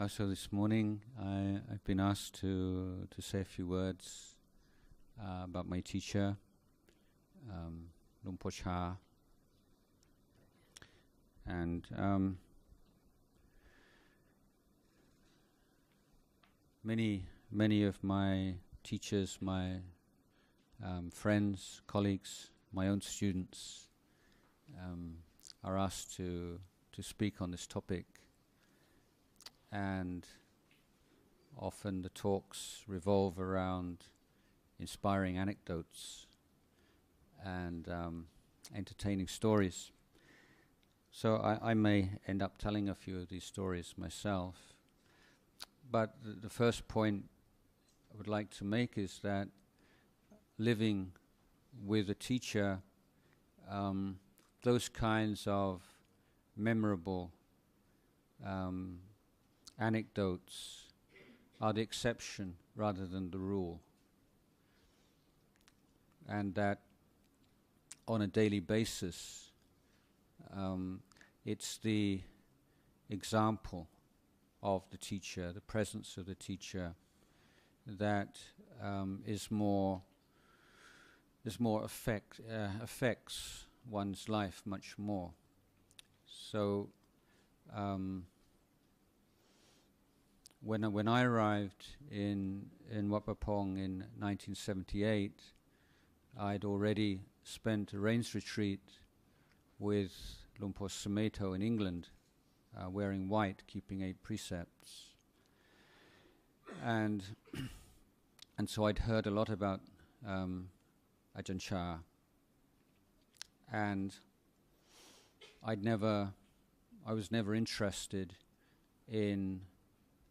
So this morning I've been asked to say a few words about my teacher, Lumpur Chah, and many of my teachers, my friends, colleagues, my own students are asked to speak on this topic. And often the talks revolve around inspiring anecdotes and entertaining stories. So I may end up telling a few of these stories myself. But the first point I would like to make is that living with a teacher, those kinds of memorable anecdotes are the exception rather than the rule, and that on a daily basis it's the example of the teacher, the presence of the teacher, that affects one's life much more. So when I arrived in Wat Pah Pong in 1978, I'd already spent a rains retreat with Lumpur Sumedho in England, wearing white, keeping 8 precepts, and so I'd heard a lot about Ajahn Chah, and I was never interested in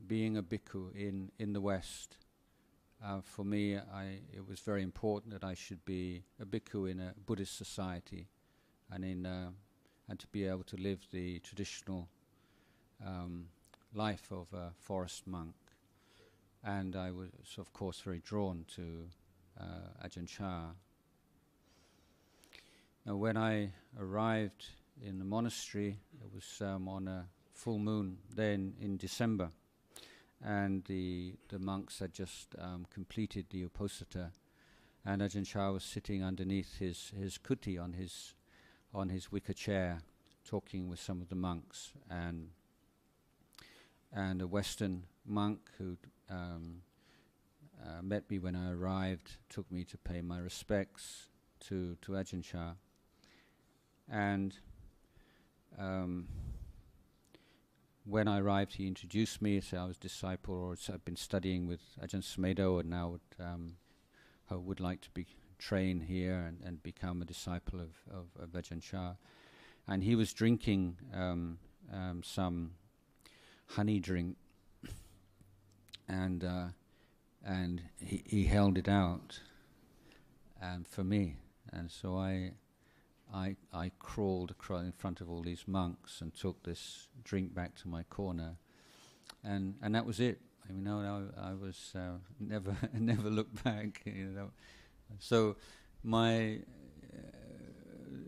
being a bhikkhu in the West. For me, it was very important that I should be a bhikkhu in a Buddhist society, and to be able to live the traditional life of a forest monk. And I was, of course, very drawn to Ajahn Chah. Now, when I arrived in the monastery, it was on a full moon then in December, and the monks had just completed the Uposatha, and Ajahn Chah was sitting underneath his kuti on his wicker chair, talking with some of the monks, and a Western monk who met me when I arrived took me to pay my respects to Ajahn Chah, and when I arrived, he introduced me, said I was a disciple, or I've been studying with Ajahn Sumedho, and now would like to be trained here and become a disciple of Ajahn Chah. And he was drinking some honey drink, and he held it out for me, and so I crawled in front of all these monks and took this drink back to my corner, and that was it. I mean, I was never looked back. So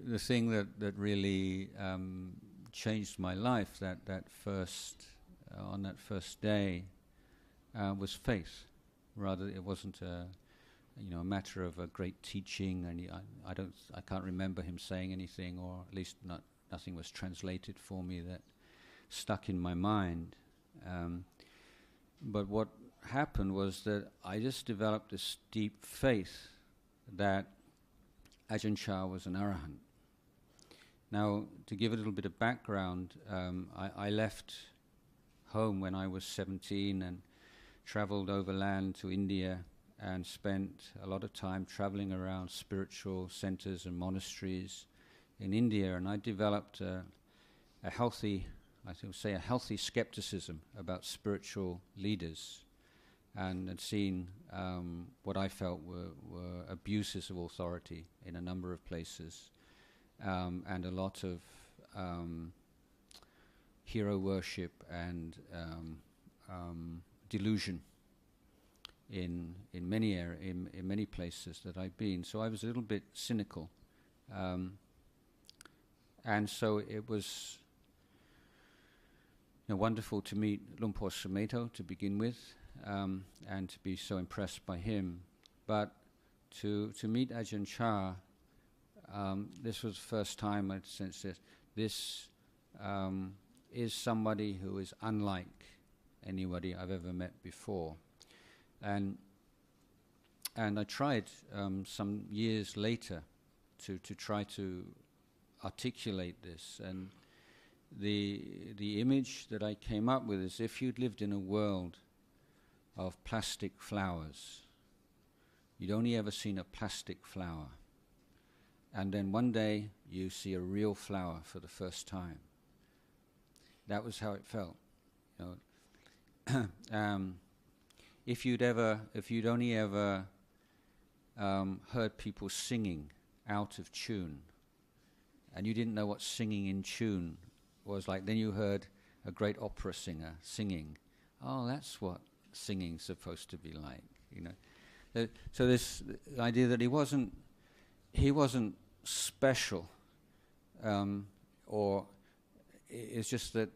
the thing that really changed my life on that first day was faith. Rather, it wasn't a matter of a great teaching, and I can't remember him saying anything, or at least nothing was translated for me that stuck in my mind. But what happened was that I just developed this deep faith that Ajahn Chah was an arahant. Now, to give a little bit of background, I left home when I was 17 and travelled overland to India, and spent a lot of time traveling around spiritual centers and monasteries in India, and I developed a healthy skepticism about spiritual leaders, and had seen what I felt were abuses of authority in a number of places, and a lot of hero worship and delusion in many places that I've been. So I was a little bit cynical, and so it was wonderful to meet Lumpur Sumeto to begin with, and to be so impressed by him. But to meet Ajahn Chah, this was the first time I'd sensed this is somebody who is unlike anybody I've ever met before. And I tried some years later to try to articulate this, and the image that I came up with is, if you'd lived in a world of plastic flowers, you'd only ever seen a plastic flower, and then one day you see a real flower for the first time. That was how it felt. If you'd only ever heard people singing out of tune, and you didn't know what singing in tune was like, then you heard a great opera singer singing. Oh, that's what singing's supposed to be like, So this idea that he wasn't special, or it's just that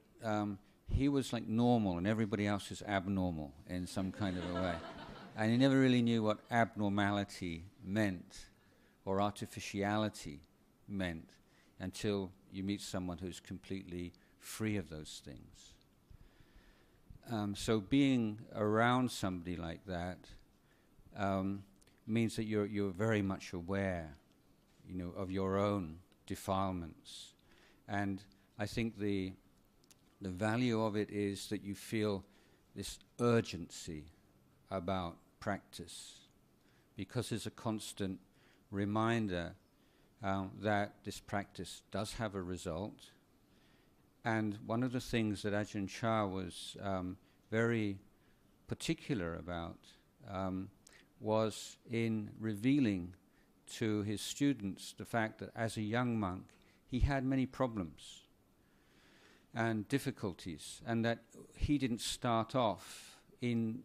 he was like normal and everybody else is abnormal in some kind of a way. And he never really knew what abnormality meant or artificiality meant until you meet someone who's completely free of those things. So being around somebody like that means that you're very much aware, of your own defilements. And I think the value of it is that you feel this urgency about practice, because there's a constant reminder that this practice does have a result. And one of the things that Ajahn Chah was very particular about was in revealing to his students the fact that as a young monk he had many problems and difficulties, and that he didn't start off in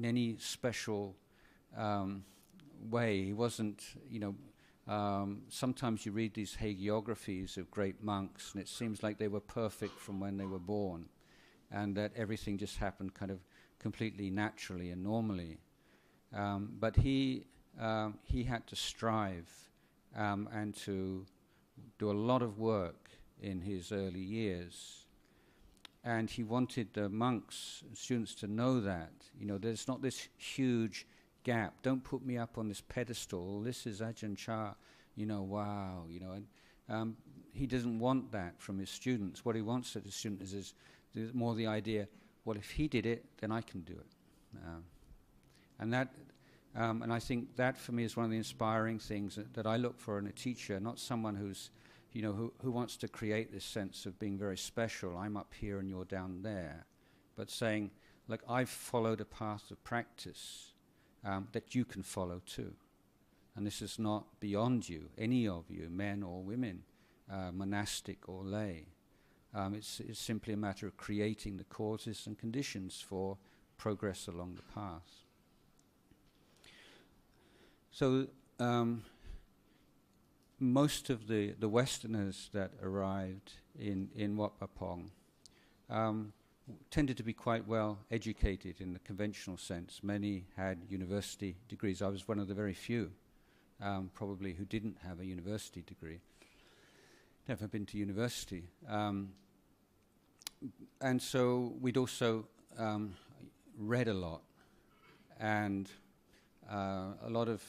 any special way. He wasn't, sometimes you read these hagiographies of great monks and it seems like they were perfect from when they were born, and that everything just happened kind of completely naturally and normally. But he had to strive and to do a lot of work in his early years. And he wanted the monks, students, to know that, there's not this huge gap. Don't put me up on this pedestal. This is Ajahn Chah, wow, and he doesn't want that from his students. What he wants at his students is more the idea, well, if he did it, then I can do it. And I think that for me is one of the inspiring things that I look for in a teacher, not someone who's, who wants to create this sense of being very special. I'm up here and you're down there. But saying, look, I've followed a path of practice that you can follow too. And this is not beyond you, any of you, men or women, monastic or lay. It's simply a matter of creating the causes and conditions for progress along the path. So most of the Westerners that arrived in Wat Pah Pong tended to be quite well educated in the conventional sense. Many had university degrees. I was one of the very few, probably, who didn't have a university degree. Never been to university. And so we'd also read a lot, and a lot of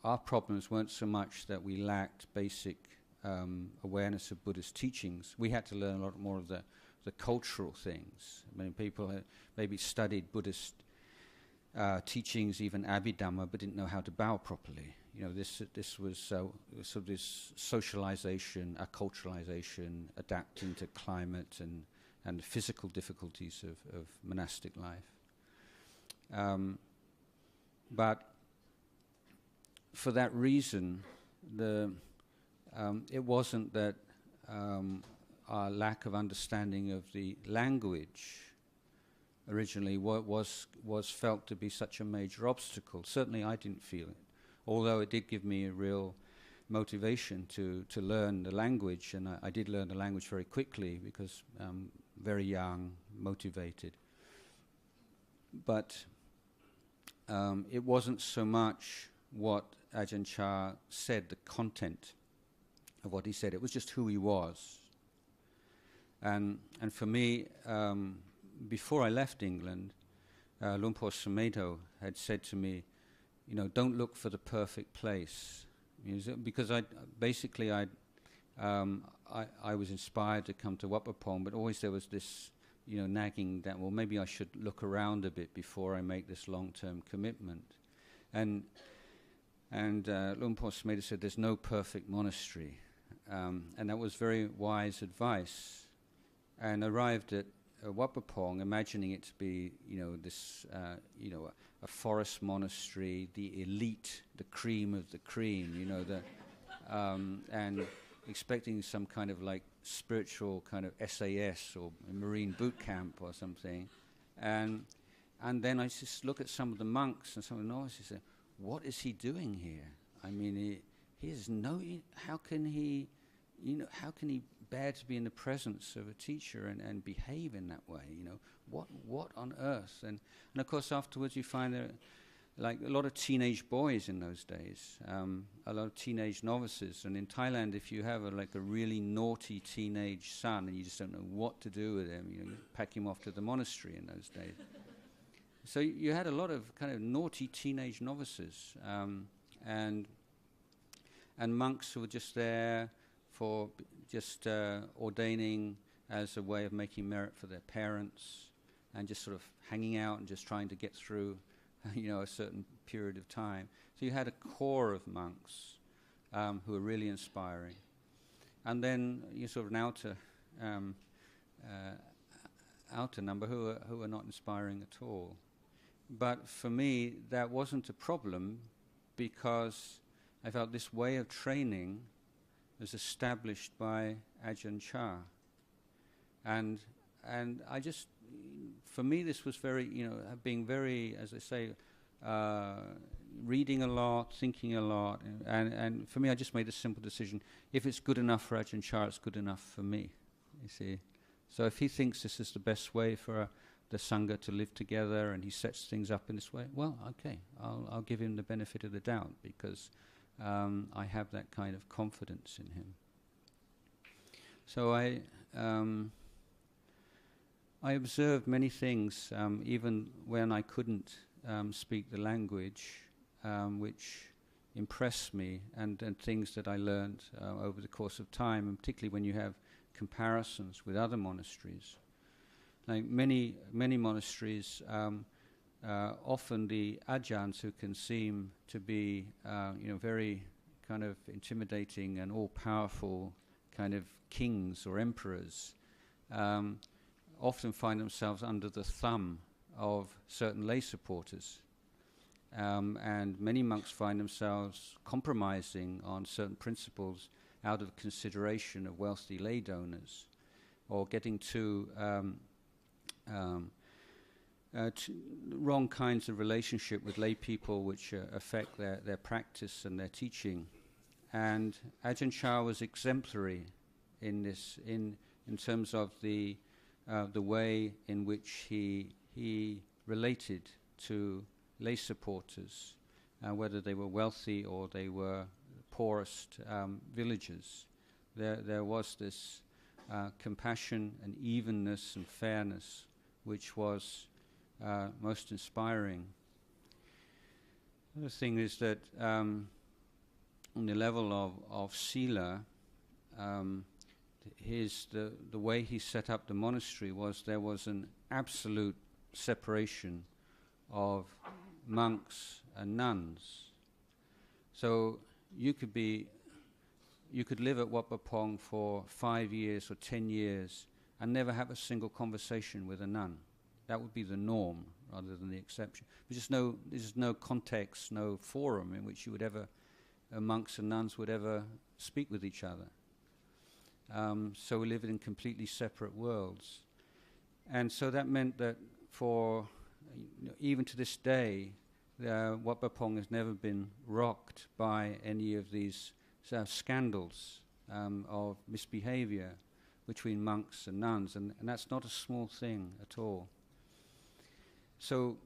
our problems weren't so much that we lacked basic awareness of Buddhist teachings. We had to learn a lot more of the cultural things. I mean, people had maybe studied Buddhist teachings, even Abhidhamma, but didn't know how to bow properly. This was sort of this socialization, acculturalization, adapting to climate and the physical difficulties of monastic life. But for that reason, it wasn't that our lack of understanding of the language originally was felt to be such a major obstacle. Certainly I didn't feel it, although it did give me a real motivation to learn the language, and I did learn the language very quickly because very young, motivated. But it wasn't so much what Ajahn Chah said, the content of what he said. It was just who he was. And for me, before I left England, Luang Por Sumedho had said to me, don't look for the perfect place. Because I was inspired to come to Wat Pah Pong, but always there was this, nagging that, well, maybe I should look around a bit before I make this long-term commitment. And Luang Por Sumedho said, there's no perfect monastery. And that was very wise advice. And arrived at Wat Pah Pong, imagining it to be, this, a forest monastery, the elite, the cream of the cream, and expecting some kind of like spiritual kind of SAS or Marine boot camp or something. And then I just look at some of the monks and some of the novices and say, what is he doing here? I mean, he has how can he bear to be in the presence of a teacher and behave in that way? What on earth? And of course afterwards you find there like a lot of teenage boys in those days, a lot of teenage novices. And in Thailand, if you have a really naughty teenage son and you just don't know what to do with him, you pack him off to the monastery in those days. So you had a lot of kind of naughty teenage novices, and monks who were just there for just ordaining as a way of making merit for their parents, and just sort of hanging out and just trying to get through, a certain period of time. So you had a core of monks who were really inspiring, and then you sort of an outer number who are not inspiring at all. But for me, that wasn't a problem, because I felt this way of training was established by Ajahn Chah. And I just, for me, this was very, being very, as I say, reading a lot, thinking a lot. And for me, I just made a simple decision. If it's good enough for Ajahn Chah, it's good enough for me, you see. So if he thinks this is the best way for the Sangha to live together, and he sets things up in this way, well, okay, I'll give him the benefit of the doubt, because I have that kind of confidence in him. So I observed many things, even when I couldn't speak the language, which impressed me, and things that I learned over the course of time, and particularly when you have comparisons with other monasteries. Like many monasteries, often the ajahns, who can seem to be, very kind of intimidating and all-powerful kind of kings or emperors, often find themselves under the thumb of certain lay supporters. And many monks find themselves compromising on certain principles out of consideration of wealthy lay donors, or getting to wrong kinds of relationship with lay people, which affect their practice and their teaching. And Ajahn Chah was exemplary in this, in terms of the way in which he related to lay supporters, whether they were wealthy or they were poorest villagers. There was this compassion and evenness and fairness, which was most inspiring. The other thing is that on the level of sila, the way he set up the monastery was there was an absolute separation of monks and nuns. So you could live at Wat Pah Pong for 5 years or 10 years and never have a single conversation with a nun. That would be the norm rather than the exception. There's no context, no forum in which monks and nuns would ever speak with each other. So we live in completely separate worlds. And so that meant that for, even to this day, Wat Pah Pong has never been rocked by any of these scandals of misbehavior between monks and nuns, and that's not a small thing at all. So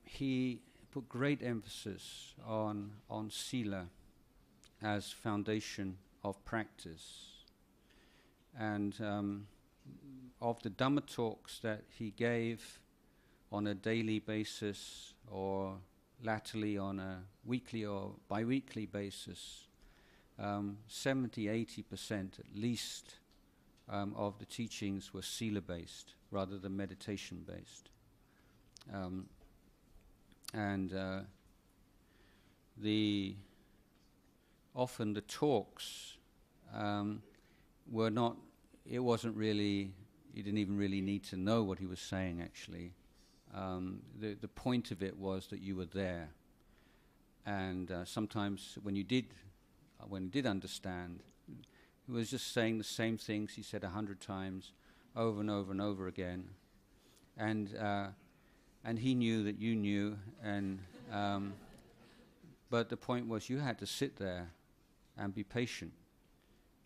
he put great emphasis on sila as foundation of practice. And of the Dhamma talks that he gave on a daily basis or latterly on a weekly or bi-weekly basis, 70-80% at least of the teachings were sila-based rather than meditation-based. Often the talks were not, it wasn't really, you didn't even really need to know what he was saying actually. The point of it was that you were there. And sometimes when you did understand, he was just saying the same things he said 100 times over and over and over again. And he knew that you knew, and but the point was you had to sit there and be patient.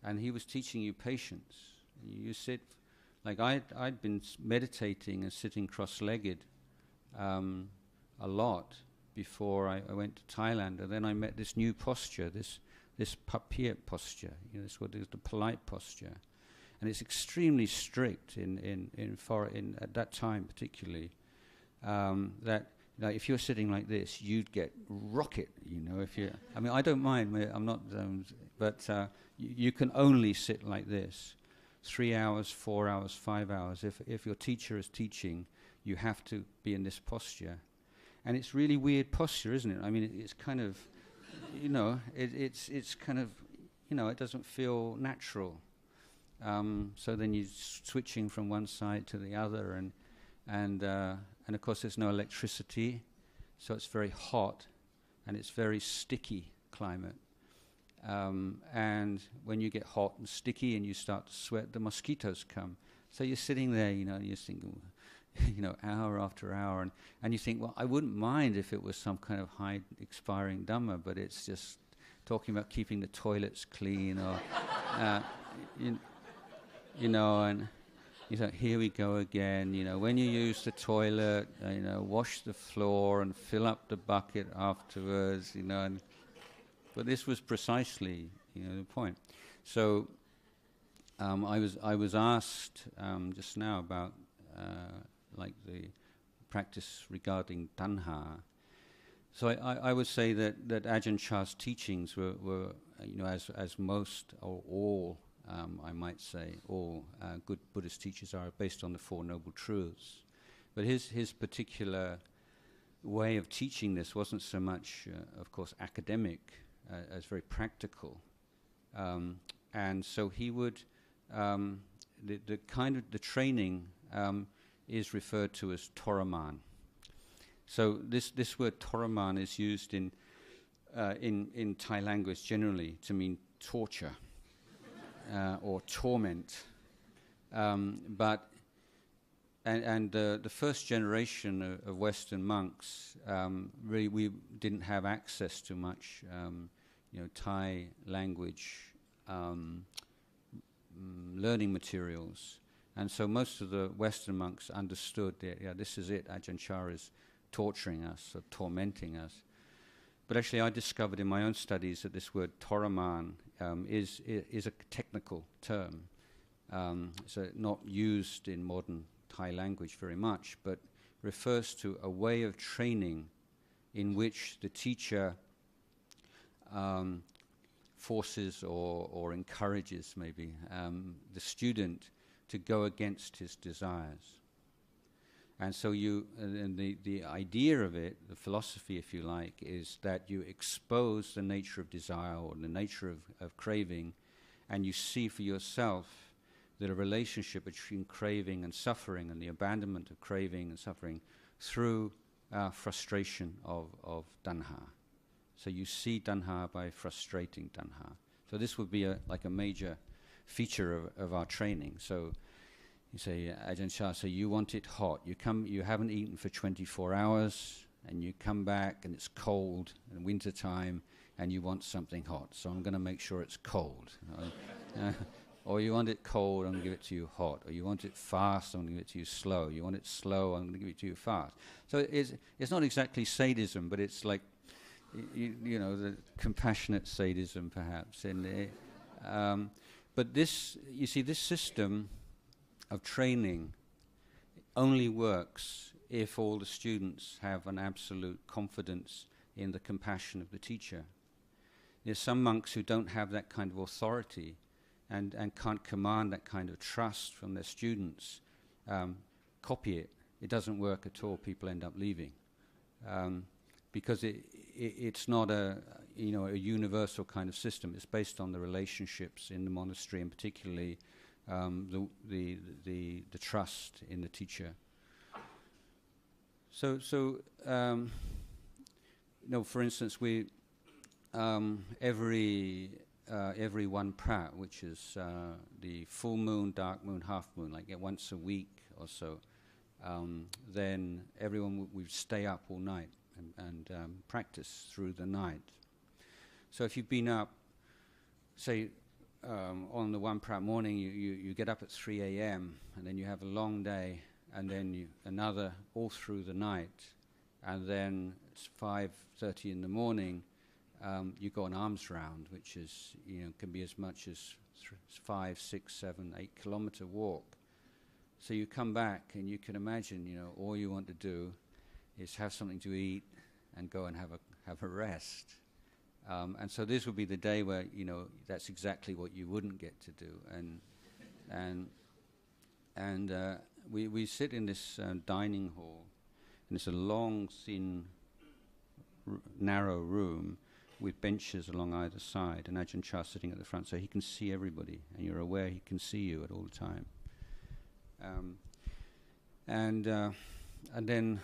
And he was teaching you patience. You sit, like I'd been meditating and sitting cross-legged a lot before I went to Thailand, and then I met this new posture, this papier posture. You know, this what is the polite posture, and it's extremely strict in at that time particularly. That if you're sitting like this, you'd get rocket. You know, if you. I mean, I don't mind. I'm not. But you can only sit like this, 3 hours, 4 hours, 5 hours. If your teacher is teaching, you have to be in this posture, and it's really weird posture, isn't it? I mean, it's kind of, you know, it's kind of, you know, it doesn't feel natural. So then you're switching from one side to the other, and of course there's no electricity, so it's very hot, and it's very sticky climate. And when you get hot and sticky and you start to sweat, the mosquitoes come. So you're sitting there, you know, and you're thinking, you know, hour after hour, and you think, well, I wouldn't mind if it was some kind of high expiring Dhamma, but it's just talking about keeping the toilets clean, or you know, and you think, here we go again. You know, when you use the toilet, you know, wash the floor and fill up the bucket afterwards. You know, but this was precisely, you know, the point. So I was asked just now about like the practice regarding tanha. So I would say that Ajahn Chah's teachings were you know, as most or all, I might say, all good Buddhist teachers are based on the Four Noble Truths. But his particular way of teaching this wasn't so much, of course, academic, as very practical. And so he would, the kind of the training is referred to as toraman. So this word toraman is used in Thai language generally to mean torture or torment. But the first generation of Western monks, really we didn't have access to much, you know, Thai language learning materials. And so most of the Western monks understood that, yeah, this is it, Ajahn Chah is torturing us or tormenting us. But actually I discovered in my own studies that this word toraman is a technical term. So not used in modern Thai language very much, but refers to a way of training in which the teacher forces or encourages maybe the student to go against his desires. And so the idea of it, the philosophy, if you like, is that you expose the nature of desire or the nature of craving, and you see for yourself that a relationship between craving and suffering and the abandonment of craving and suffering through frustration of tanha. So you see tanha by frustrating tanha. So this would be like a major feature of our training. So you say, Ajahn Chah, so you want it hot. You haven't eaten for 24 hours, and you come back and it's cold in winter time, and you want something hot, so I'm going to make sure it's cold. Or you want it cold, I'm going to give it to you hot. Or you want it fast, I'm going to give it to you slow. You want it slow, I'm going to give it to you fast. So it's not exactly sadism, but it's like, you know, the compassionate sadism, perhaps. But this, you see, this system of training only works if all the students have an absolute confidence in the compassion of the teacher. There's some monks who don't have that kind of authority and can't command that kind of trust from their students. Copy it. It doesn't work at all. People end up leaving. Because it's not a universal kind of system. It's based on the relationships in the monastery, and particularly the trust in the teacher. So for instance, we every one prat, which is the full moon, dark moon, half moon, like once a week or so, then everyone would stay up all night and practice through the night. So if you've been up, say, on the one prat morning, you get up at 3 a.m. and then you have a long day, and then another all through the night, and then it's 5:30 in the morning. You go an alms round, which is, can be as much as 5, 6, 7, 8 kilometer walk. So you come back and you can imagine, all you want to do is have something to eat and go and have a rest. And so this would be the day where, that's exactly what you wouldn't get to do. And we sit in this dining hall, and it's a long, thin, narrow room with benches along either side, and Ajahn Chah sitting at the front, so he can see everybody, and you're aware he can see you at all time. And then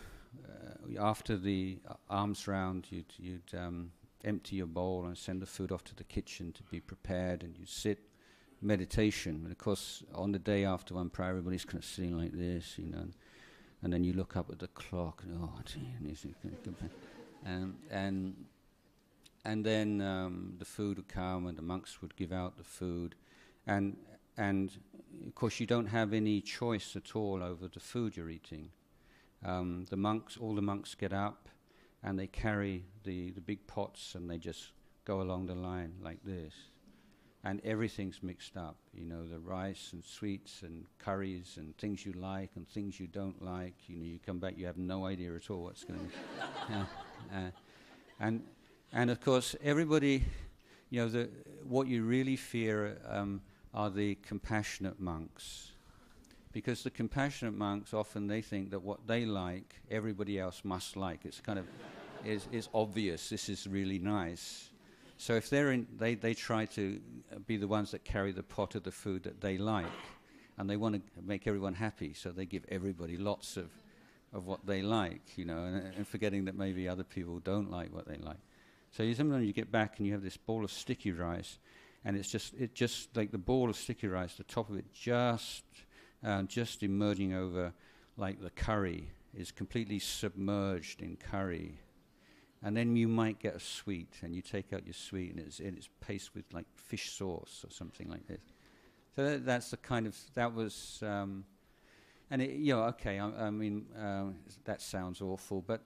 after the alms round, you'd empty your bowl and send the food off to the kitchen to be prepared, and you sit meditation. And of course, on the day after one prayer, everybody's kind of sitting like this, and then you look up at the clock, and then the food would come, and the monks would give out the food, and of course you don't have any choice at all over the food you're eating. All the monks get up, and they carry the big pots, and they just go along the line like this, and everything's mixed up. The rice and sweets and curries and things you like and things you don't like. You come back, you have no idea at all what's going on. And of course, everybody, what you really fear are the compassionate monks. Because the compassionate monks, often they think that what they like, everybody else must like. It's kind of, it's obvious, this is really nice. So if they try to be the ones that carry the pot of the food that they like, and they want to make everyone happy, so they give everybody lots of what they like, and forgetting that maybe other people don't like what they like. So sometimes you get back and you have this ball of sticky rice, and it's just like the ball of sticky rice, the top of it just emerging over, like the curry is completely submerged in curry. And then you might get a sweet, and you take out your sweet, and it's pasted with like fish sauce or something like this. So that's the kind of, that was, and that sounds awful, but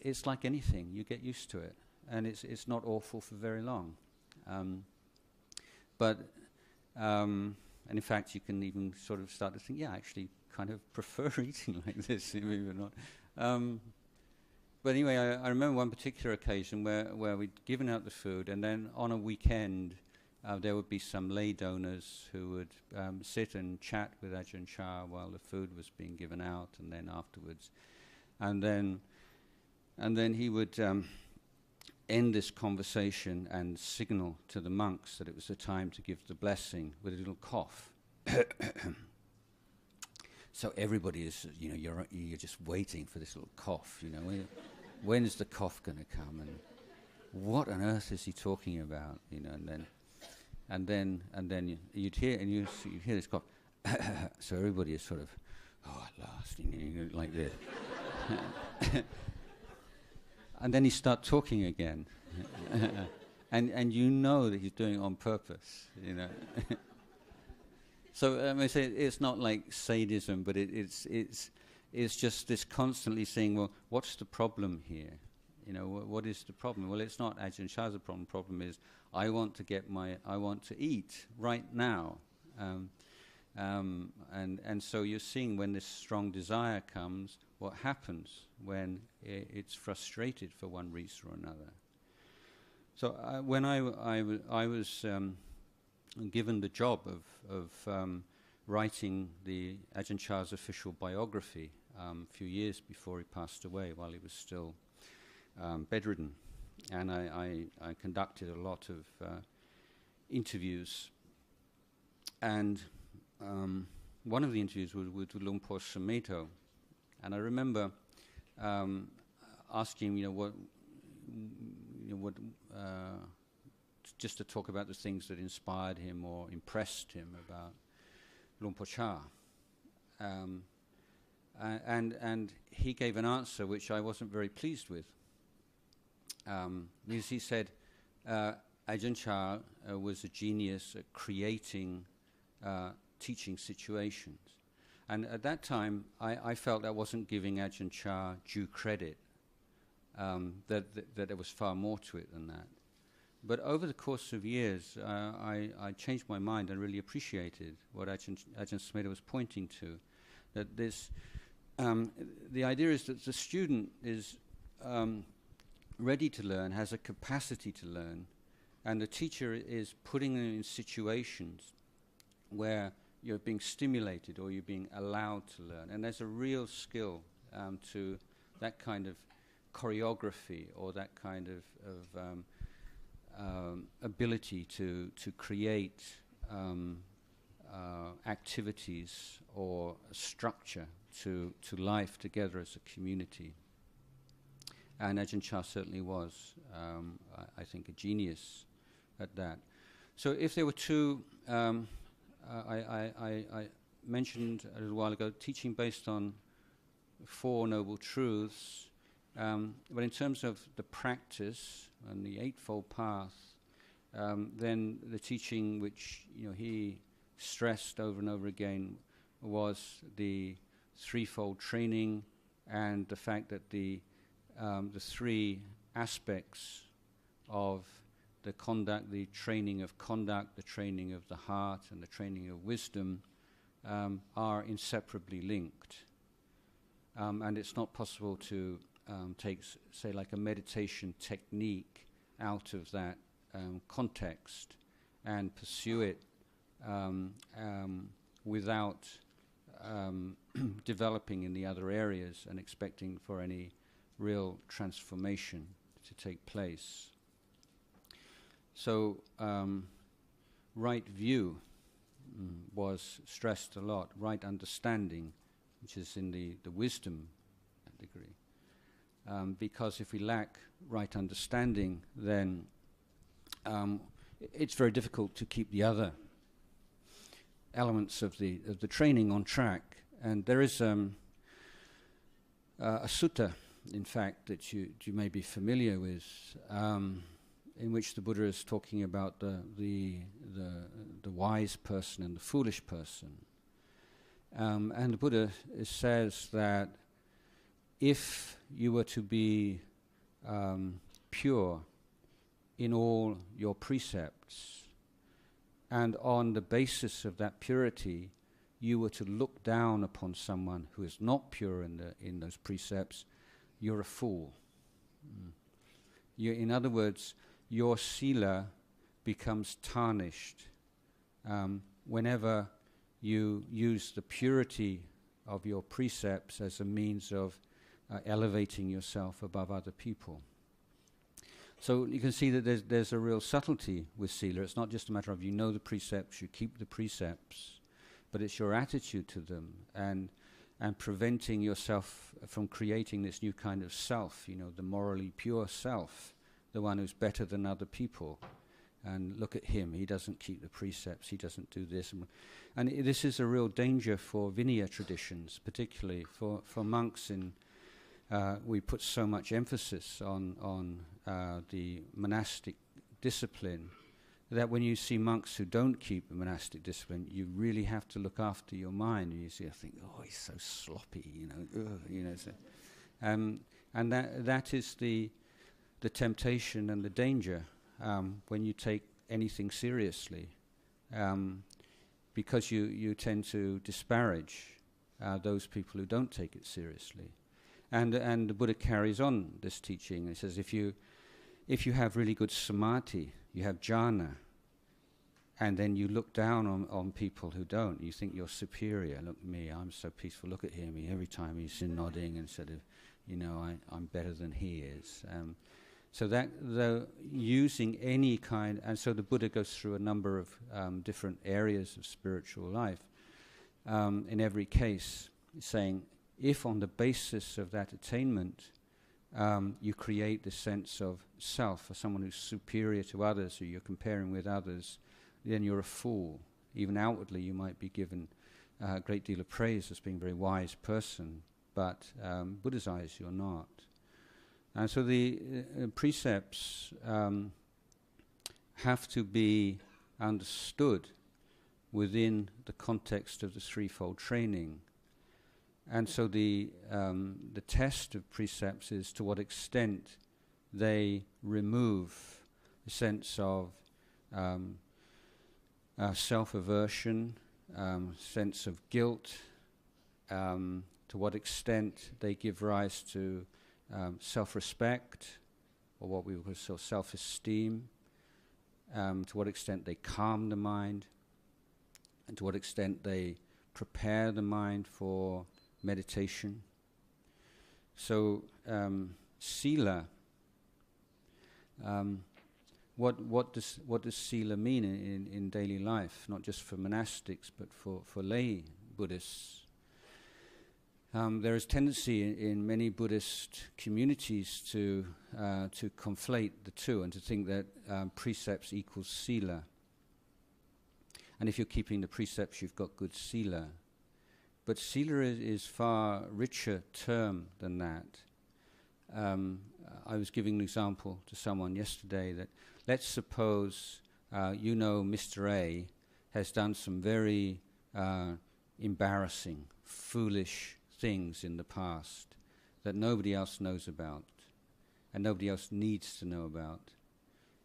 it's like anything, you get used to it. And it's not awful for very long. And in fact, you can even sort of start to think, I actually kind of prefer eating like this, believe it or not. But anyway, I remember one particular occasion where we'd given out the food, and then on a weekend, there would be some lay donors who would sit and chat with Ajahn Chah while the food was being given out, and then afterwards. And then he would end this conversation and signal to the monks that it was the time to give the blessing with a little cough. So everybody is, you're just waiting for this little cough, when's the cough going to come, and what on earth is he talking about, and then you'd hear this cough. So everybody is sort of, at last, like this. And then he start talking again. and you know that he's doing it on purpose, you know. So I say it's not like sadism, but it's just this constantly saying, well, what's the problem here? You know, what is the problem? Well, it's not Ajahn Chah's problem. Problem is, I want to eat right now. And so you're seeing when this strong desire comes, what happens when it's frustrated for one reason or another. So when I was given the job of writing the Ajahn Chah's official biography a few years before he passed away, while he was still bedridden, and I conducted a lot of interviews, and one of the interviews was with Lumpur Sameto, and I remember asking him, just to talk about the things that inspired him or impressed him about Lumpur Cha. And he gave an answer which I wasn't very pleased with. Because he said Ajahn Chah was a genius at creating teaching situations. And at that time, I felt I wasn't giving Ajahn Chah due credit, that there was far more to it than that. But over the course of years, I changed my mind and really appreciated what Ajahn Sumedho was pointing to, that this, the idea is that the student is ready to learn, has a capacity to learn, and the teacher is putting them in situations where you're being stimulated or you're being allowed to learn. And there's a real skill to that kind of choreography or that kind of ability to create activities or structure to life together as a community. And Ajahn Chah certainly was, I think, a genius at that. So if there were two, I mentioned a little while ago, teaching based on Four Noble Truths, but in terms of the practice and the Eightfold Path, then the teaching which he stressed over and over again was the threefold training, and the fact that the three aspects of the conduct, the training of conduct, the training of the heart, and the training of wisdom are inseparably linked. And it's not possible to take, say, like a meditation technique out of that context and pursue it without developing in the other areas and expecting for any real transformation to take place. So right view was stressed a lot, right understanding, which is in the wisdom degree. Because if we lack right understanding, then it's very difficult to keep the other elements of the training on track. And there is a sutta, in fact, that you may be familiar with, in which the Buddha is talking about the wise person and the foolish person. And the Buddha says that if you were to be pure in all your precepts, and on the basis of that purity, you were to look down upon someone who is not pure in those precepts, you're a fool. In other words, your sila becomes tarnished whenever you use the purity of your precepts as a means of elevating yourself above other people. So you can see that there's a real subtlety with sila. It's not just a matter of the precepts, you keep the precepts, but it's your attitude to them and preventing yourself from creating this new kind of self, the morally pure self, the one who's better than other people. And look at him, he doesn't keep the precepts, he doesn't do this. And this is a real danger for Vinaya traditions, particularly for monks. We put so much emphasis on the monastic discipline, that when you see monks who don't keep a monastic discipline, you really have to look after your mind. And you see, I think, oh, he's so sloppy, So, and that is the temptation and the danger when you take anything seriously, because you tend to disparage those people who don't take it seriously. And the Buddha carries on this teaching. He says, if you have really good samadhi, you have jhana, and then you look down on people who don't, you think you're superior. Look at me, I'm so peaceful. Look at him. Every time he's nodding instead of, I'm better than he is. So that the using any kind, and so the Buddha goes through a number of different areas of spiritual life. In every case, saying, if on the basis of that attainment you create the sense of self, as someone who's superior to others, who you're comparing with others, then you're a fool. Even outwardly you might be given a great deal of praise as being a very wise person, but Buddha's eyes you're not. And so the precepts have to be understood within the context of the threefold training. And so the test of precepts is to what extent they remove the sense of self-aversion, sense of guilt, to what extent they give rise to self-respect, or what we would call self-esteem, to what extent they calm the mind, and to what extent they prepare the mind for meditation. So sila, what does sila mean in daily life, not just for monastics but for lay Buddhists? There is tendency in many Buddhist communities to conflate the two and to think that precepts equals sila. And if you're keeping the precepts, you've got good sila. But sila is far richer term than that. I was giving an example to someone yesterday that, let's suppose Mr. A has done some very embarrassing, foolish things in the past that nobody else knows about and nobody else needs to know about.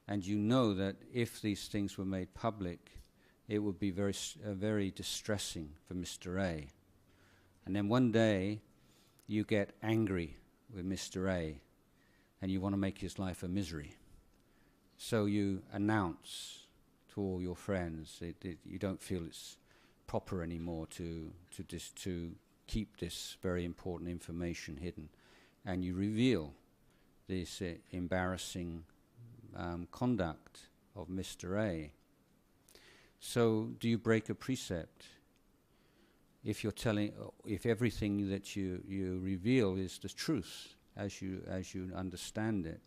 And you know that if these things were made public, it would be very distressing for Mr. A. And then one day you get angry with Mr. A and you want to make his life a misery. So you announce to all your friends you don't feel it's proper anymore to keep this very important information hidden, and you reveal this embarrassing conduct of Mr. A. So do you break a precept if everything that you reveal is the truth as you understand it?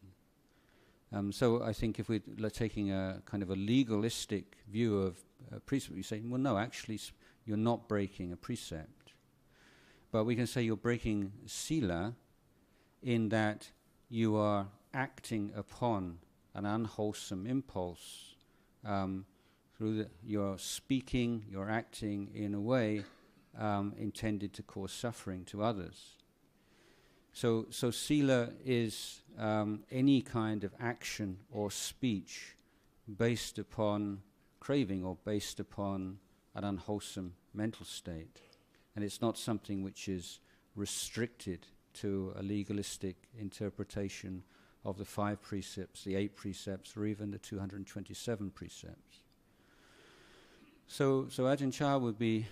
So I think if we're taking a kind of a legalistic view of precept, we say, well, no, actually you're not breaking a precept. But we can say you're breaking sila in that you are acting upon an unwholesome impulse. You're speaking, you're acting in a way intended to cause suffering to others. So sila is any kind of action or speech based upon craving or based upon an unwholesome mental state. And it's not something which is restricted to a legalistic interpretation of the 5 precepts, the 8 precepts, or even the 227 precepts. So Ajahn Chah would be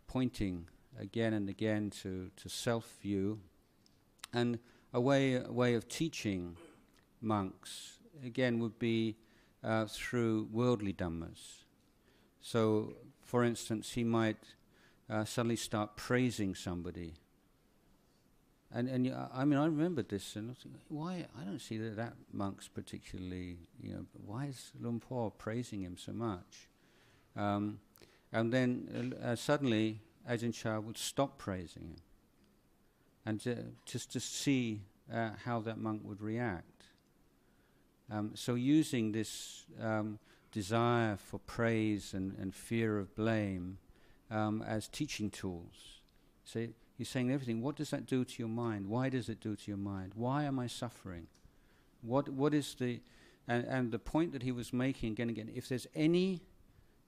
pointing again and again to self-view, and a way of teaching monks, again, would be through worldly dhammas. So, for instance, he might suddenly start praising somebody. I remembered this, and I was thinking, why? I don't see that monk's particularly, why is Luang Por praising him so much? And then suddenly Ajahn Chah would stop praising him, and just to see how that monk would react. So using this desire for praise and fear of blame as teaching tools. So he's saying everything. What does that do to your mind? Why does it do to your mind? Why am I suffering? What is the... And the point that he was making again and again, if there's any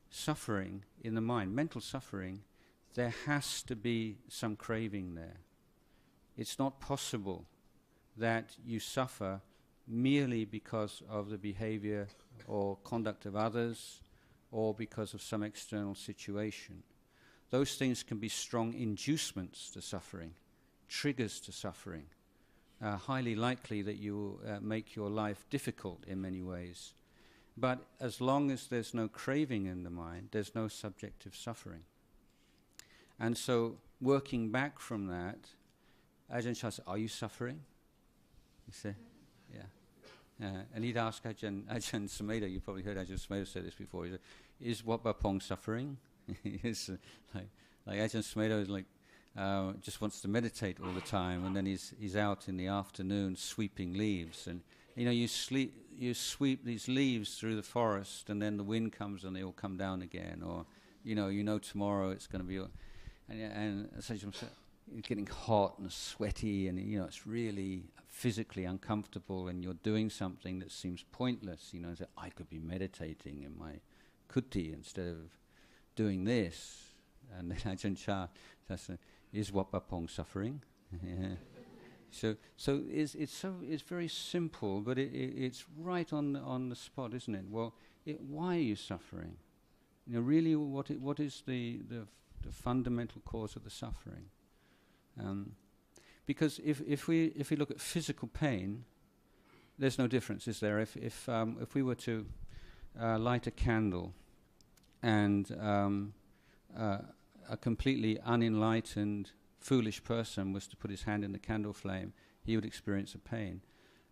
suffering in the mind, mental suffering, there has to be some craving there. It's not possible that you suffer merely because of the behavior or conduct of others or because of some external situation. Those things can be strong inducements to suffering, triggers to suffering, highly likely that you will make your life difficult in many ways. But as long as there's no craving in the mind, there's no subjective suffering. And so working back from that, Ajahn Chah said, are you suffering? You say, yeah. And he'd ask Ajahn Sumedho, you probably heard Ajahn Sumedho say this before, he said, is Wat Pah Pong suffering? It's like Ajahn Sumedho is like, just wants to meditate all the time, and then he's out in the afternoon sweeping leaves, and you sweep these leaves through the forest, and then the wind comes and they all come down again, or tomorrow it's going to be, and so it's getting hot and sweaty, and it's really physically uncomfortable, and you're doing something that seems pointless. So I could be meditating in my kuti instead of doing this. And then Ajahn Chah says, is Wat Pah Pong suffering? Yeah. So it's very simple, but it's right on the spot, isn't it? Well, why are you suffering? Really, what is the fundamental cause of the suffering? Because if we look at physical pain, there's no difference, is there? If we were to light a candle, and a completely unenlightened, foolish person was to put his hand in the candle flame, he would experience a pain.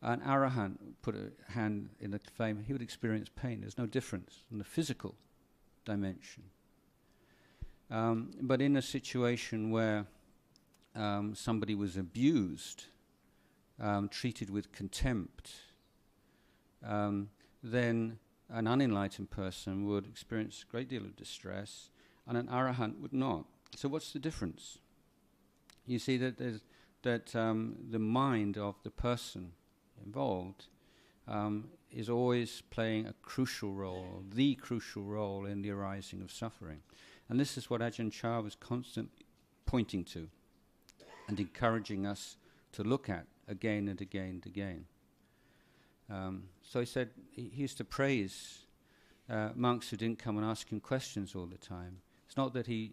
An arahant put a hand in the flame, he would experience pain. There's no difference in the physical dimension. But in a situation where somebody was abused, treated with contempt, then an unenlightened person would experience a great deal of distress, and an arahant would not. So what's the difference? You see that the mind of the person involved is always playing a crucial role, the crucial role in the arising of suffering. And this is what Ajahn Chah was constantly pointing to and encouraging us to look at again and again and again. So he said he used to praise monks who didn't come and ask him questions all the time. It's not that he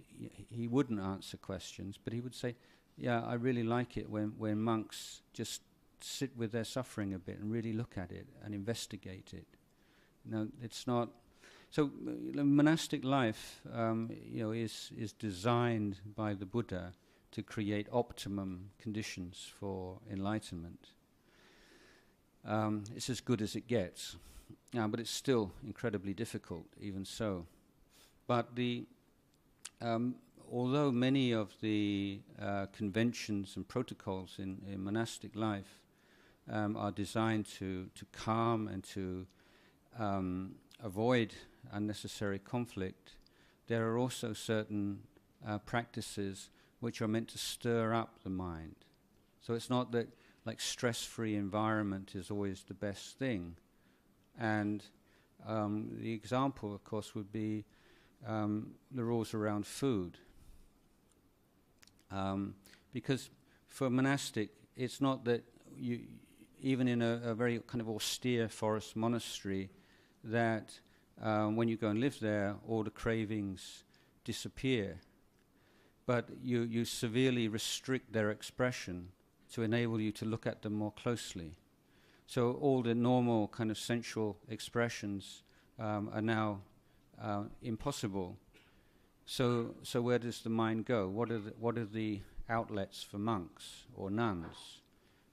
wouldn't answer questions, but he would say, yeah, I really like it when monks just sit with their suffering a bit and really look at it and investigate it. It's not... So the monastic life is designed by the Buddha to create optimum conditions for enlightenment. It's as good as it gets, but it's still incredibly difficult, even so. But although many of the conventions and protocols in monastic life are designed to calm and to avoid unnecessary conflict, there are also certain practices which are meant to stir up the mind. So it's not that like stress-free environment is always the best thing. And the example, of course, would be the rules around food. Because for monastic, it's not that you, even in a very kind of austere forest monastery, that when you go and live there, all the cravings disappear. But you severely restrict their expression to enable you to look at them more closely. So all the normal kind of sensual expressions are now impossible. So where does the mind go? What are the outlets for monks or nuns?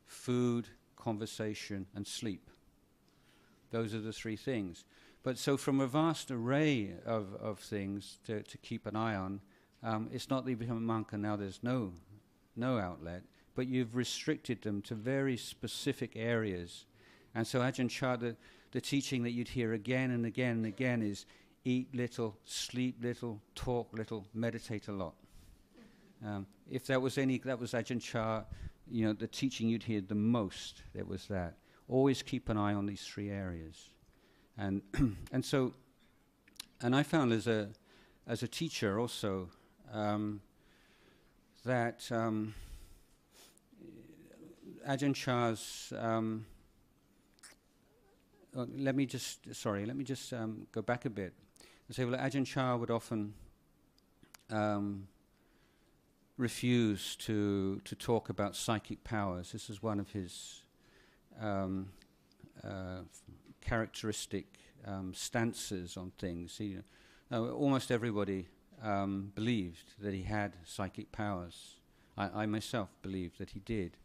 Food, conversation, and sleep. Those are the three things. But so from a vast array of things to keep an eye on, it's not that you become a monk and now there's no outlet, but you've restricted them to very specific areas. And so Ajahn Chah, the teaching that you'd hear again and again and again is eat little, sleep little, talk little, meditate a lot. If that was Ajahn Chah, the teaching you'd hear the most, it was that. Always keep an eye on these three areas. And I found as a teacher also that Ajahn Chah's let me just go back a bit and say, well, Ajahn Chah would often refuse to talk about psychic powers. This is one of his characteristic stances on things. Almost everybody believed that he had psychic powers. I myself believed that he did.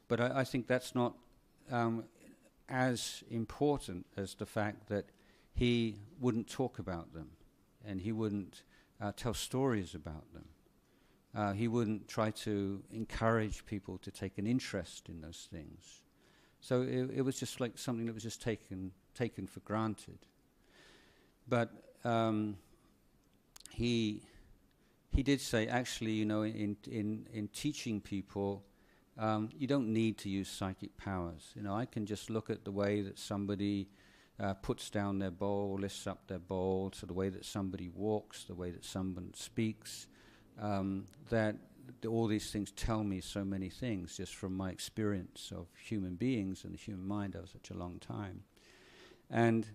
But I think that's not as important as the fact that he wouldn't talk about them, and he wouldn't tell stories about them. He wouldn't try to encourage people to take an interest in those things. So it was just like something that was just taken for granted. But he did say, actually, in teaching people, you don't need to use psychic powers. I can just look at the way that somebody puts down their bowl, lifts up their bowl, to the way that somebody walks, the way that someone speaks, that all these things tell me so many things just from my experience of human beings and the human mind over such a long time. And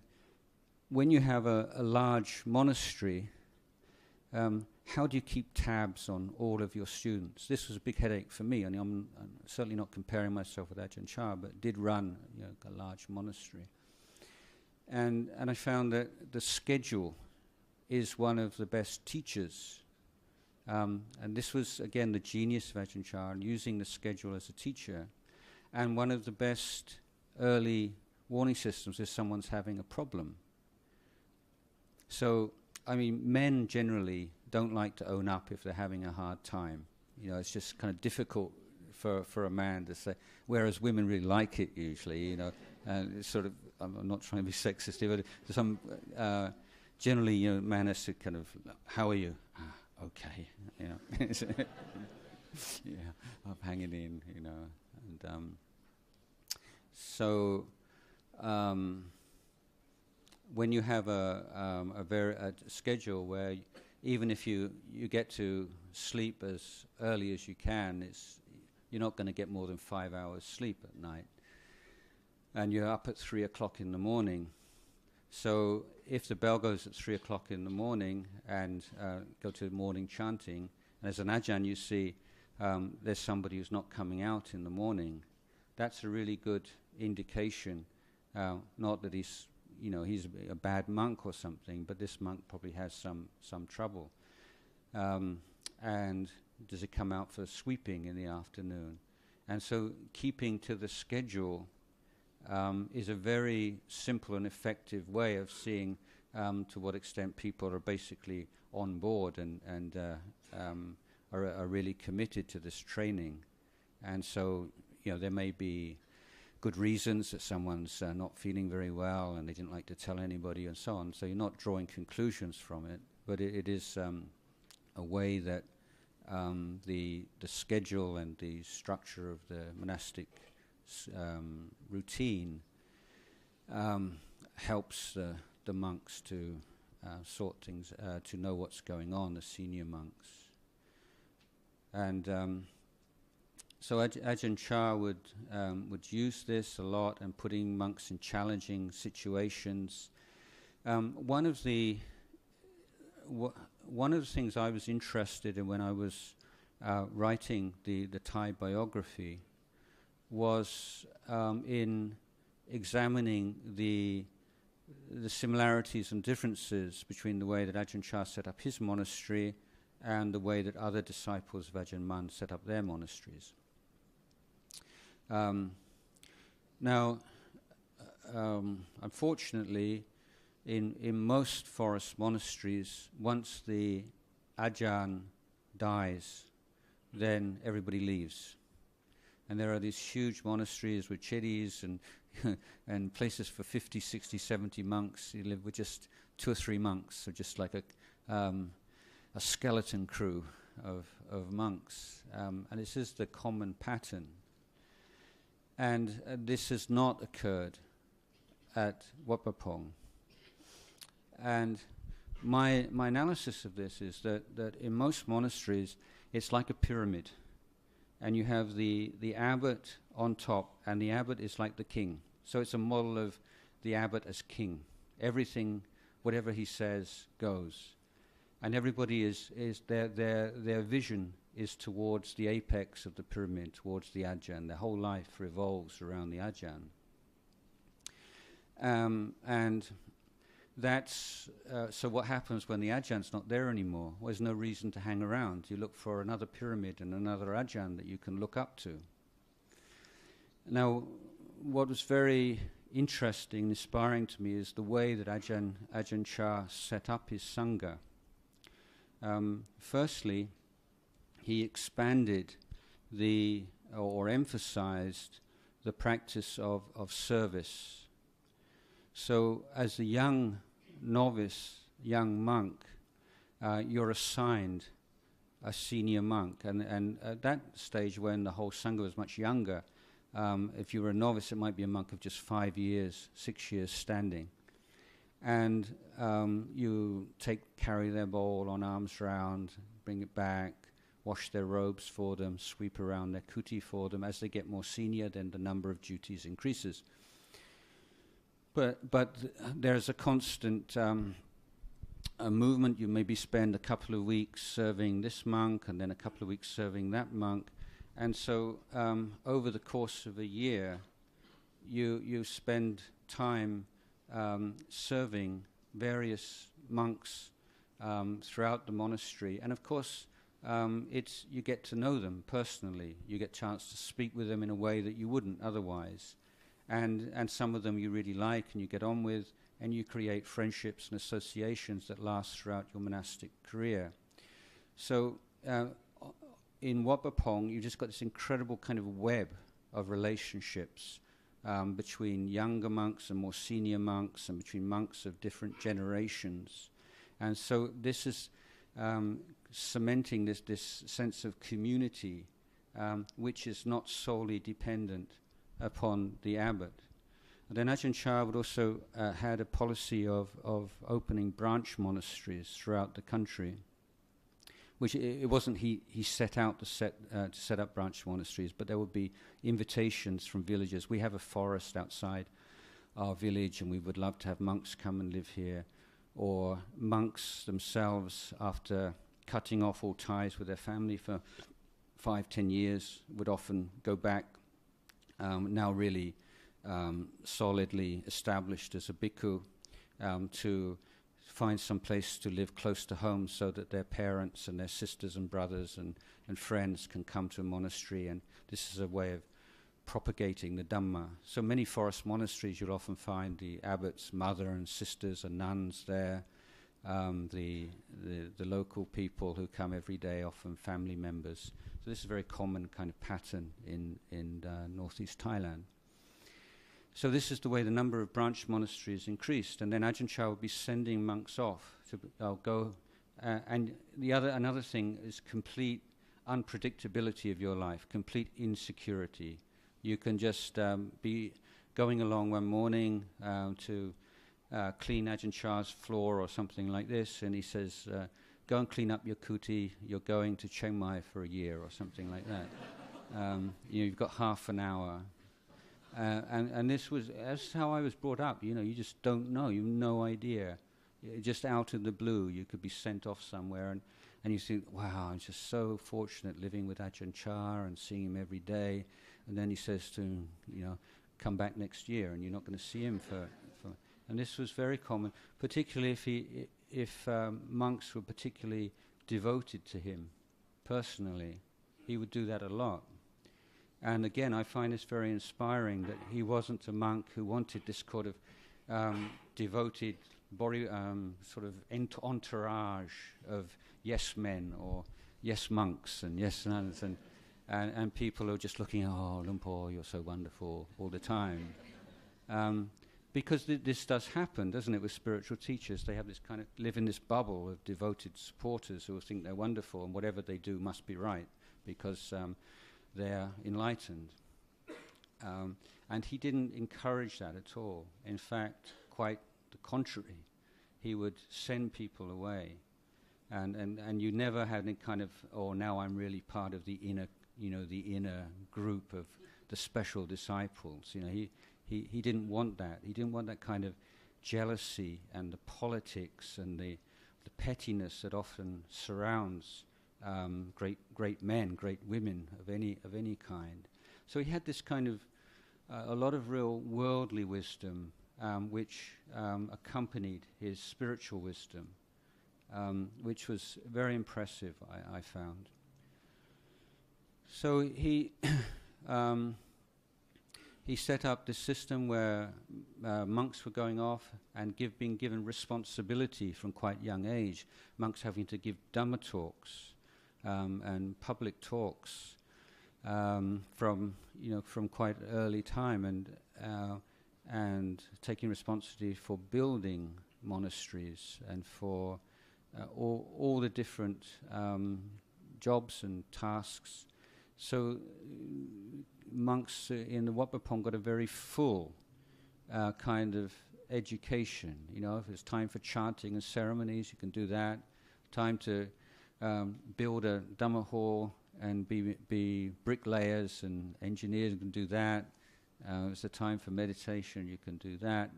when you have a large monastery, how do you keep tabs on all of your students? This was a big headache for me. I'm certainly not comparing myself with Ajahn Chah, but did run a large monastery. And I found that the schedule is one of the best teachers. And this was, again, the genius of Ajahn Chah, and using the schedule as a teacher. And one of the best early warning systems if someone's having a problem. So, men generally don't like to own up if they're having a hard time. It's just kind of difficult for a man to say, whereas women really like it usually, it's sort of, I'm not trying to be sexist here, but some, generally, man has to kind of, how are you? Okay, yeah, I'm hanging in, and so when you have a schedule where even if you get to sleep as early as you can, you're not going to get more than 5 hours sleep at night, and you're up at 3 o'clock in the morning. So if the bell goes at 3 o'clock in the morning and go to morning chanting, and as an Ajahn you see there's somebody who's not coming out in the morning, that's a really good indication, not that he's a bad monk or something, but this monk probably has some trouble. And does it come out for sweeping in the afternoon? And so keeping to the schedule is a very simple and effective way of seeing to what extent people are basically on board and are really committed to this training. And so, there may be good reasons that someone's not feeling very well and they didn't like to tell anybody and so on. So you're not drawing conclusions from it, but it is a way that the schedule and the structure of the monastic routine helps the monks to sort things, to know what's going on, the senior monks. And so Ajahn Chah would use this a lot, and putting monks in challenging situations. One of the things I was interested in when I was writing the Thai biography was in examining the similarities and differences between the way that Ajahn Chah set up his monastery and the way that other disciples of Ajahn Mun set up their monasteries. Now, unfortunately, in most forest monasteries, once the Ajahn dies, then everybody leaves. And there are these huge monasteries with chittis, and and places for 50, 60, 70 monks. You live with just 2 or 3 monks, so just like a skeleton crew of monks. And this is the common pattern. And this has not occurred at Wat Pah Pong. And my analysis of this is that in most monasteries, it's like a pyramid. And you have the abbot on top, and the abbot is like the king. So it's a model of the abbot as king. Everything, whatever he says, goes. And everybody is their vision is towards the apex of the pyramid, towards the Ajahn. Their whole life revolves around the Ajahn. And that's so what happens when the Ajahn not there anymore? Well, there's no reason to hang around. You look for another pyramid and another Ajahn that you can look up to. Now, what was very interesting, inspiring to me, is the way that Ajahn Chah set up his Sangha. Firstly, he expanded or emphasized the practice of service. So as a young novice, young monk, you're assigned a senior monk. And at that stage, when the whole Sangha was much younger, if you were a novice, it might be a monk of just 5 years, 6 years standing. And you carry their bowl on arms round, bring it back, wash their robes for them, sweep around their kuti for them. As they get more senior, then the number of duties increases. But there's a constant a movement. You maybe spend a couple of weeks serving this monk, and then a couple of weeks serving that monk. And so over the course of a year, you spend time serving various monks throughout the monastery. And of course, you get to know them personally. You get a chance to speak with them in a way that you wouldn't otherwise. And some of them you really like and you get on with, and you create friendships and associations that last throughout your monastic career. So in Wat Pah Pong, you've just got this incredible kind of web of relationships between younger monks and more senior monks, and between monks of different generations. And so this is cementing this sense of community, which is not solely dependent upon the abbot. And then Ajahn Chah would also had a policy of opening branch monasteries throughout the country, which it wasn't he set out to set up branch monasteries, but there would be invitations from villages. We have a forest outside our village, and we would love to have monks come and live here. Or monks themselves, after cutting off all ties with their family for 5-10 years, would often go back, now really solidly established as a bhikkhu, to find some place to live close to home, so that their parents and their sisters and brothers and friends can come to a monastery. And this is a way of propagating the Dhamma. So many forest monasteries, you'll often find the abbot's mother and sisters and nuns there, the local people who come every day, often family members. So this is a very common kind of pattern in northeast Thailand. So this is the way the number of branch monasteries increased, and then Ajahn Chah would be sending monks off to go. And another thing is complete unpredictability of your life, complete insecurity. You can just be going along one morning to clean Ajahn Chah's floor or something like this, and he says, go and clean up your kuti, you're going to Chiang Mai for a year or something like that. You've got half an hour. And that's how I was brought up. You just don't know. You have no idea. Just out of the blue, you could be sent off somewhere, and you think, wow, I'm just so fortunate living with Ajahn Chah and seeing him every day. And then he says to him, come back next year, and you're not going to see him for. And this was very common, particularly if monks were particularly devoted to him personally. He would do that a lot. And again, I find this very inspiring, that he wasn't a monk who wanted this sort of devoted sort of entourage of yes men or yes monks and yes nuns and people who are just looking, oh, Lumpur, you're so wonderful all the time. Because this does happen, doesn't it, with spiritual teachers? They have this kind of live in this bubble of devoted supporters who think they're wonderful and whatever they do must be right because they're enlightened. And he didn't encourage that at all. In fact, quite the contrary. He would send people away. And you never had any kind of, oh, now I'm really part of the inner, the inner group of the special disciples. He didn't want that. He didn't want that kind of jealousy and the politics and the pettiness that often surrounds great men, great women of any kind. So he had this kind of a lot of real worldly wisdom, which accompanied his spiritual wisdom, which was very impressive, I found. So he he set up this system where monks were going off and being given responsibility from quite young age. Monks having to give Dhamma talks and public talks from quite early time, and taking responsibility for building monasteries and for all the different jobs and tasks. So monks in the Wat Pah Pong got a very full kind of education. If it's time for chanting and ceremonies, you can do that. Time to build a Dhamma hall and be bricklayers and engineers, you can do that. It's a time for meditation, you can do that.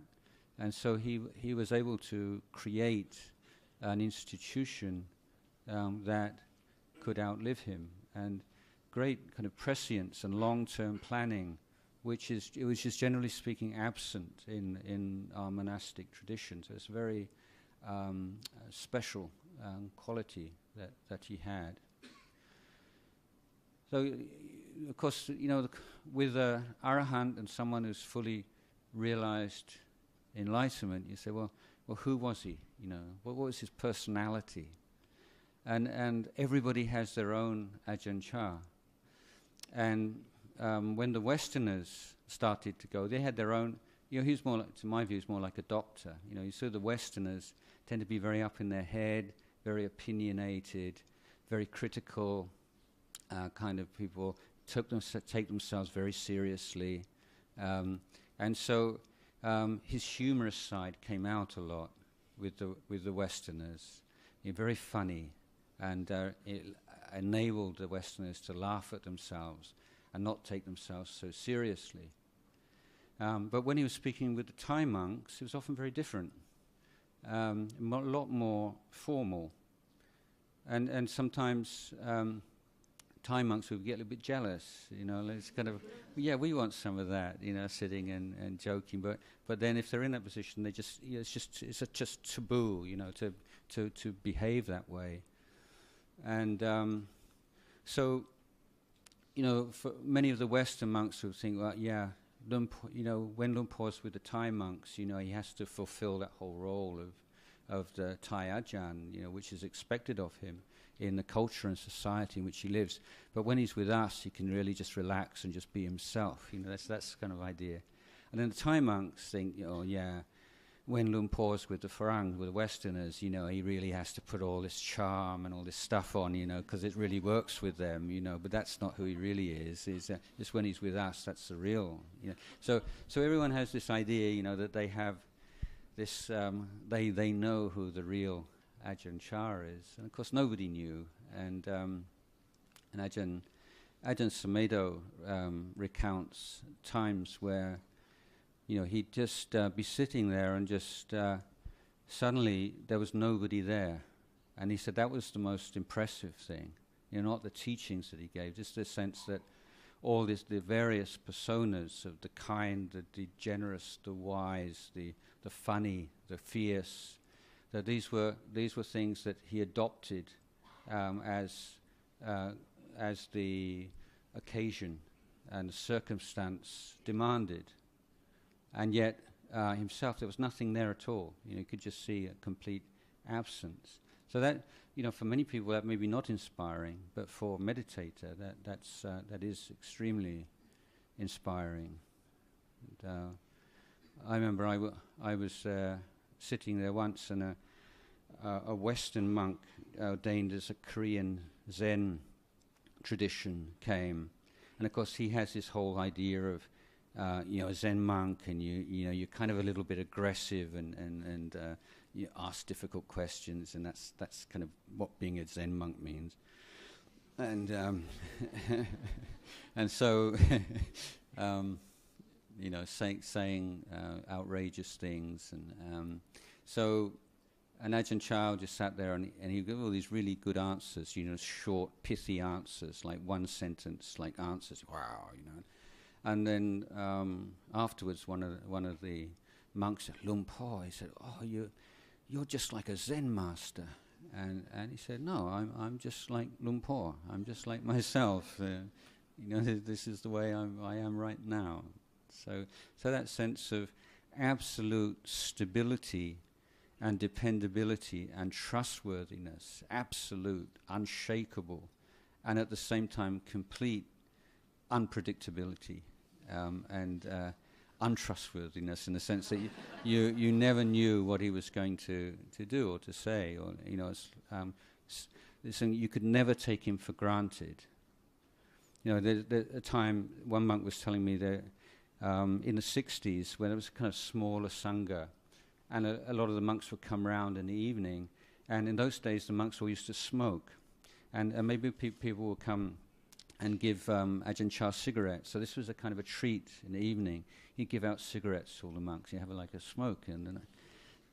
And so he was able to create an institution that could outlive him, and great kind of prescience and long-term planning, which is just generally speaking absent in our monastic traditions. It's a very special quality that he had. So, of course, with an arahant and someone who's fully realized enlightenment, you say, well, who was he? What was his personality? And everybody has their own Ajahn Chah. And when the Westerners started to go, they had their own. He's more, to my view, he's more like a doctor. You saw the Westerners tend to be very up in their head, very opinionated, very critical. Kind of people take themselves very seriously, and so his humorous side came out a lot with the Westerners. Very funny, and it enabled the Westerners to laugh at themselves and not take themselves so seriously. But when he was speaking with the Thai monks, it was often very different, a lot more formal, and sometimes. Thai monks would get a little bit jealous, it's kind of, we want some of that, sitting and joking. But then if they're in that position, they just, it's just taboo, to behave that way. And so, for many of the Western monks would think, well, when Luang Por's with the Thai monks, he has to fulfill that whole role of the Thai Ajahn, which is expected of him in the culture and society in which he lives. But when he's with us, he can really just relax and just be himself. That's the kind of idea. And then the Thai monks think, when Luang Por's with the Farang, with the Westerners, he really has to put all this charm and all this stuff on, because it really works with them, but that's not who he really is. Just when he's with us, that's the real, So everyone has this idea, that they have this, they know who the real Ajahn Chah is, and of course nobody knew. And Ajahn Sumedho recounts times where, he'd just be sitting there and just suddenly there was nobody there, and he said that was the most impressive thing. Not the teachings that he gave, just the sense that all the various personas of the kind, the generous, the wise, the funny, the fierce. That these were things that he adopted as the occasion and the circumstance demanded, and yet himself there was nothing there at all. You could just see a complete absence. So that for many people that may be not inspiring, but for a meditator that is extremely inspiring. And, I remember I was sitting there once, and a Western monk ordained as a Korean Zen tradition came, and of course he has this whole idea of a Zen monk, and you're kind of a little bit aggressive, and you ask difficult questions, and that's kind of what being a Zen monk means, and and so saying outrageous things, and so. And Ajahn Chah just sat there, and he gave all these really good answers, short, pithy answers, like one sentence, like answers. Wow, And then afterwards, one of the monks said, "Luang Por," he said, "Oh, you're just like a Zen master." And he said, "No, I'm just like Luang Por. I'm just like myself. This is the way I am right now." So that sense of absolute stability and dependability and trustworthiness, absolute, unshakable, and at the same time complete unpredictability and untrustworthiness, in the sense that you never knew what he was going to do or to say, or you could never take him for granted. There's a time one monk was telling me that in the 60s, when there was a kind of smaller sangha, and a lot of the monks would come around in the evening, and in those days the monks all used to smoke, and maybe people would come and give Ajahn Chah cigarettes. So this was a kind of a treat in the evening. He'd give out cigarettes to all the monks. You have like a smoke, and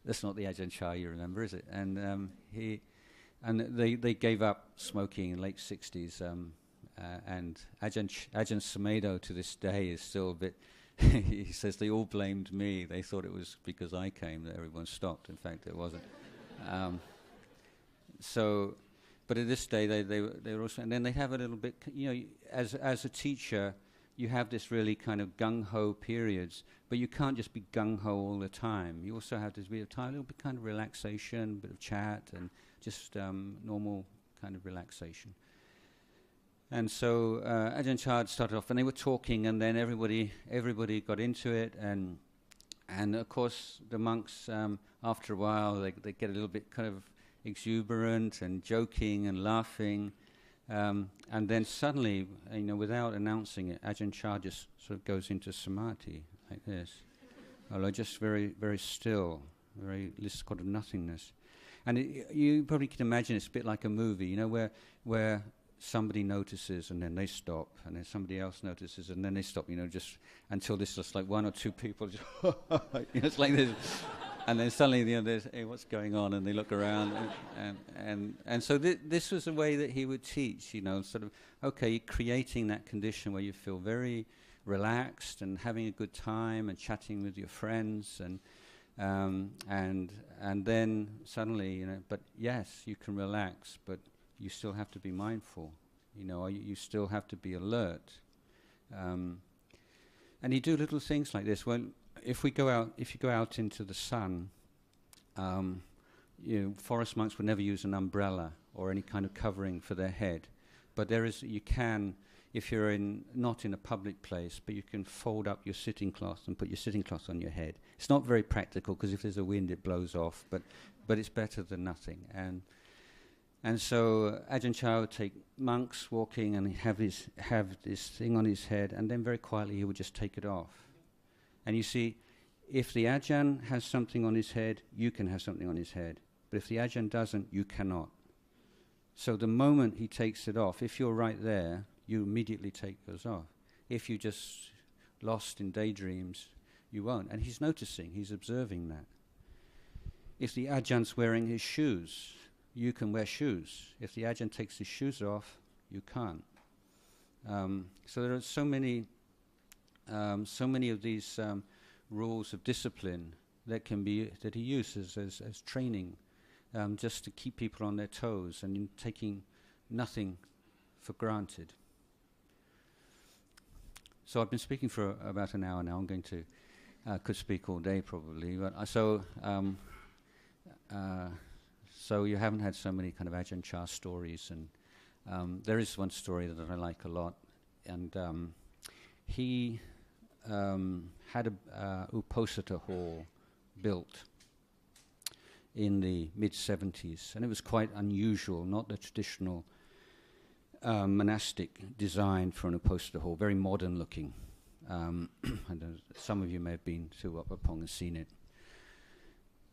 that's not the Ajahn Chah you remember, is it? And they gave up smoking in the late 60s, and Ajahn Sumedho to this day is still a bit. He says they all blamed me. They thought it was because I came that everyone stopped. In fact, it wasn't. But at this day, they were also, and then they have a little bit. As a teacher, you have this really kind of gung ho periods, but you can't just be gung ho all the time. You also have to be a little bit kind of relaxation, a bit of chat, and just normal kind of relaxation. And so Ajahn Chah started off, and they were talking, and then everybody got into it, and of course the monks, after a while, they get a little bit kind of exuberant and joking and laughing, and then suddenly, without announcing it, Ajahn Chah just sort of goes into samadhi like this, just very, very still, this kind of nothingness, and you probably can imagine it's a bit like a movie, where somebody notices and then they stop, and then somebody else notices and then they stop, just until there's just like one or two people just it's like this, and then suddenly there's, hey, what's going on, and they look around, and so this was a way that he would teach, sort of creating that condition where you feel very relaxed and having a good time and chatting with your friends, and then suddenly, but yes, you can relax, but you still have to be mindful, you still have to be alert. And you do little things like this. If you go out into the sun, forest monks would never use an umbrella or any kind of covering for their head. But you can, if you're not in a public place, but you can fold up your sitting cloth and put your sitting cloth on your head. It's not very practical, because if there's a wind, it blows off, but it's better than nothing. And so Ajahn Chah would take monks walking, and have this thing on his head, and then very quietly he would just take it off. And you see, if the Ajahn has something on his head, you can have something on his head. But if the Ajahn doesn't, you cannot. So the moment he takes it off, if you're right there, you immediately take yours off. If you're just lost in daydreams, you won't. And he's noticing, he's observing that. If the Ajahn wearing his shoes, you can wear shoes. If the Ajahn takes his shoes off, you can't. So there are so many of these rules of discipline that he uses as training, just to keep people on their toes and in taking nothing for granted. So I've been speaking for about an hour now. I'm going to could speak all day probably, but so you haven't had so many kind of Ajahn Chah stories, and there is one story that I like a lot, and he had a Uposatha hall built in the mid-70s, and it was quite unusual, not the traditional monastic design for an Uposatha hall, very modern looking. I know some of you may have been to Wat Pah Pong and seen it.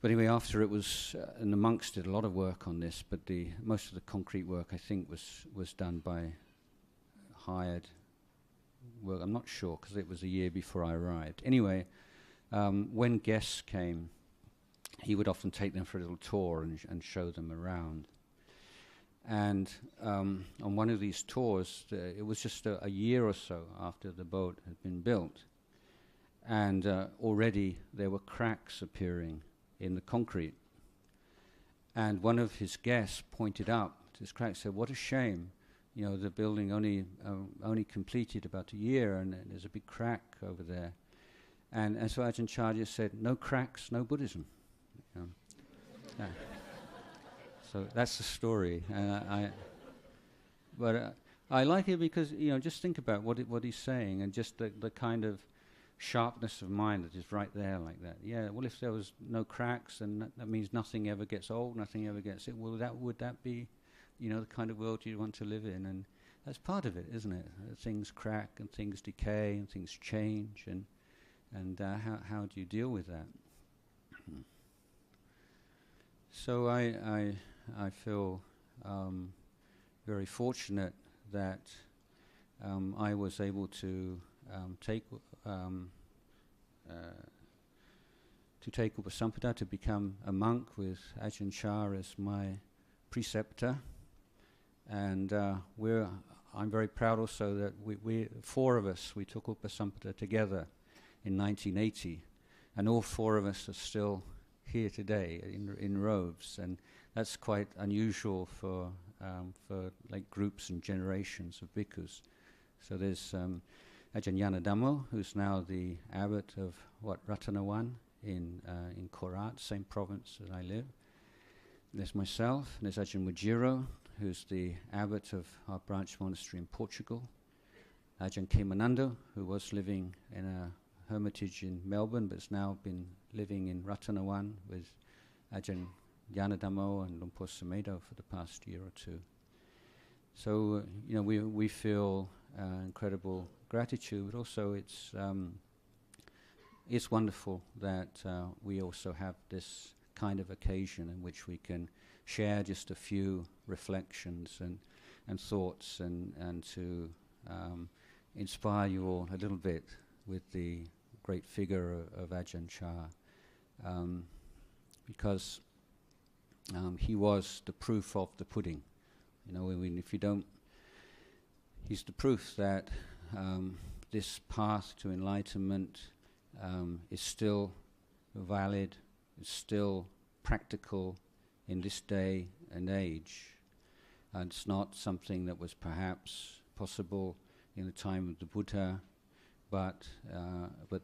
But anyway, after it was, and the monks did a lot of work on this, but most of the concrete work, I think, was done by hired work. I'm not sure, because it was a year before I arrived. Anyway, when guests came, he would often take them for a little tour and show them around. And on one of these tours, it was just a year or so after the boat had been built, and already there were cracks appearing in the concrete. And one of his guests pointed out to this crack, said, "What a shame, you know, the building only completed about a year, and there's a big crack over there." And so Ajahn Chah just said, "No cracks, no Buddhism." You know. Yeah. So that's the story. But I like it because, you know, just think about what he's saying, and just the kind of sharpness of mind that is right there like that. Yeah, well, if there was no cracks, then that means nothing ever gets old, nothing ever gets it. Well, would that be, you know, the kind of world you want to live in? And that's part of it, isn't it? Things crack and things decay and things change, and how do you deal with that? So I feel very fortunate that I was able to take Upasampada, to become a monk with Ajahn Chah as my preceptor, and I'm very proud also that we four of us, we took Upasampada together in 1980, and all four of us are still here today in robes, and that's quite unusual for like groups and generations of bhikkhus. So there's Ajahn Yanadammo, who's now the abbot of Ratanawan in Korat, same province that I live. There's myself, and there's Ajahn Wajiro, who's the abbot of our branch monastery in Portugal. Ajahn Kemanando, who was living in a hermitage in Melbourne, but has now been living in Ratanawan with Ajahn Yanadammo and Lumpur Sumedho for the past year or two. So, you know, we feel incredible gratitude, but also it's wonderful that we also have this kind of occasion in which we can share just a few reflections and thoughts, and to inspire you all a little bit with the great figure of Ajahn Chah, because he was the proof of the pudding. You know, I mean, if you don't, he's the proof that this path to enlightenment is still valid, is still practical in this day and age. And it's not something that was perhaps possible in the time of the Buddha, but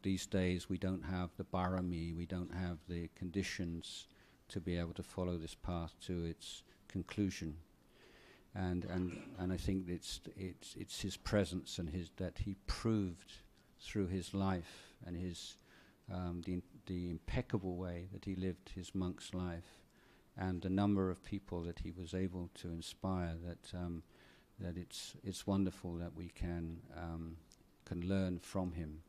these days we don't have the barami, we don't have the conditions to be able to follow this path to its conclusion. And I think it's his presence and that he proved through his life and his the impeccable way that he lived his monk's life, and the number of people that he was able to inspire, that it's wonderful that we can learn from him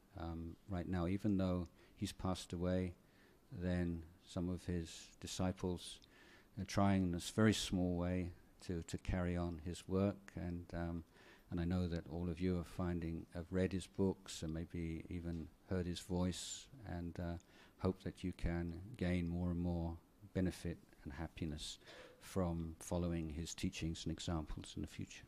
right now. Even though he's passed away, then some of his disciples are trying in this very small way to carry on his work, and I know that all of you have read his books and maybe even heard his voice, and hope that you can gain more and more benefit and happiness from following his teachings and examples in the future.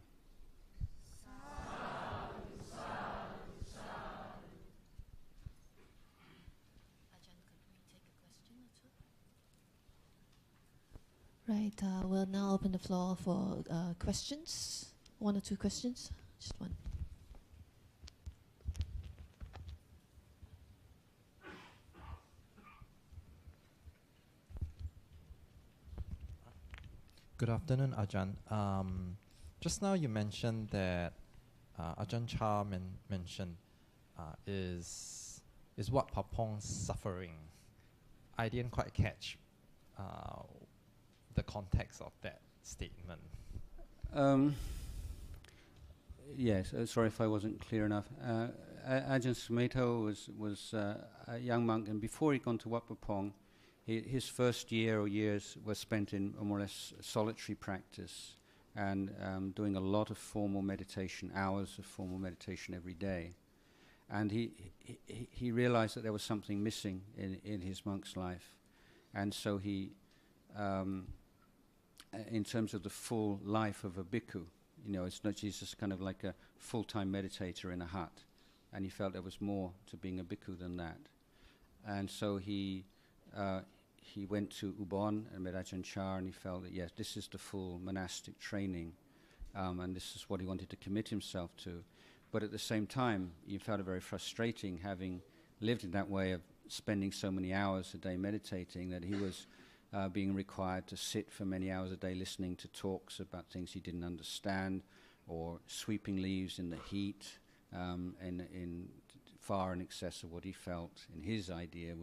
Right, we'll now open the floor for questions. 1 or 2 questions, just one. Good afternoon, Ajahn. Just now you mentioned that Ajahn Chah mentioned is Wat Pah Pong suffering? I didn't quite catch the context of that statement. Yes, sorry if I wasn't clear enough. Ajahn Sumedho was a young monk, and before he'd gone to Wat Pah Pong, his first year or years were spent in a more or less solitary practice and doing a lot of formal meditation, hours of formal meditation every day. And he realized that there was something missing in his monk's life. And so he, in terms of the full life of a bhikkhu, it's not just kind of like a full-time meditator in a hut. And he felt there was more to being a bhikkhu than that. And so he went to Ubon and met Ajahn Chah, and he felt that, yes, this is the full monastic training, and this is what he wanted to commit himself to. But at the same time, he felt it very frustrating, having lived in that way of spending so many hours a day meditating, that he was being required to sit for many hours a day listening to talks about things he didn't understand, or sweeping leaves in the heat, in far in excess of what he felt in his idea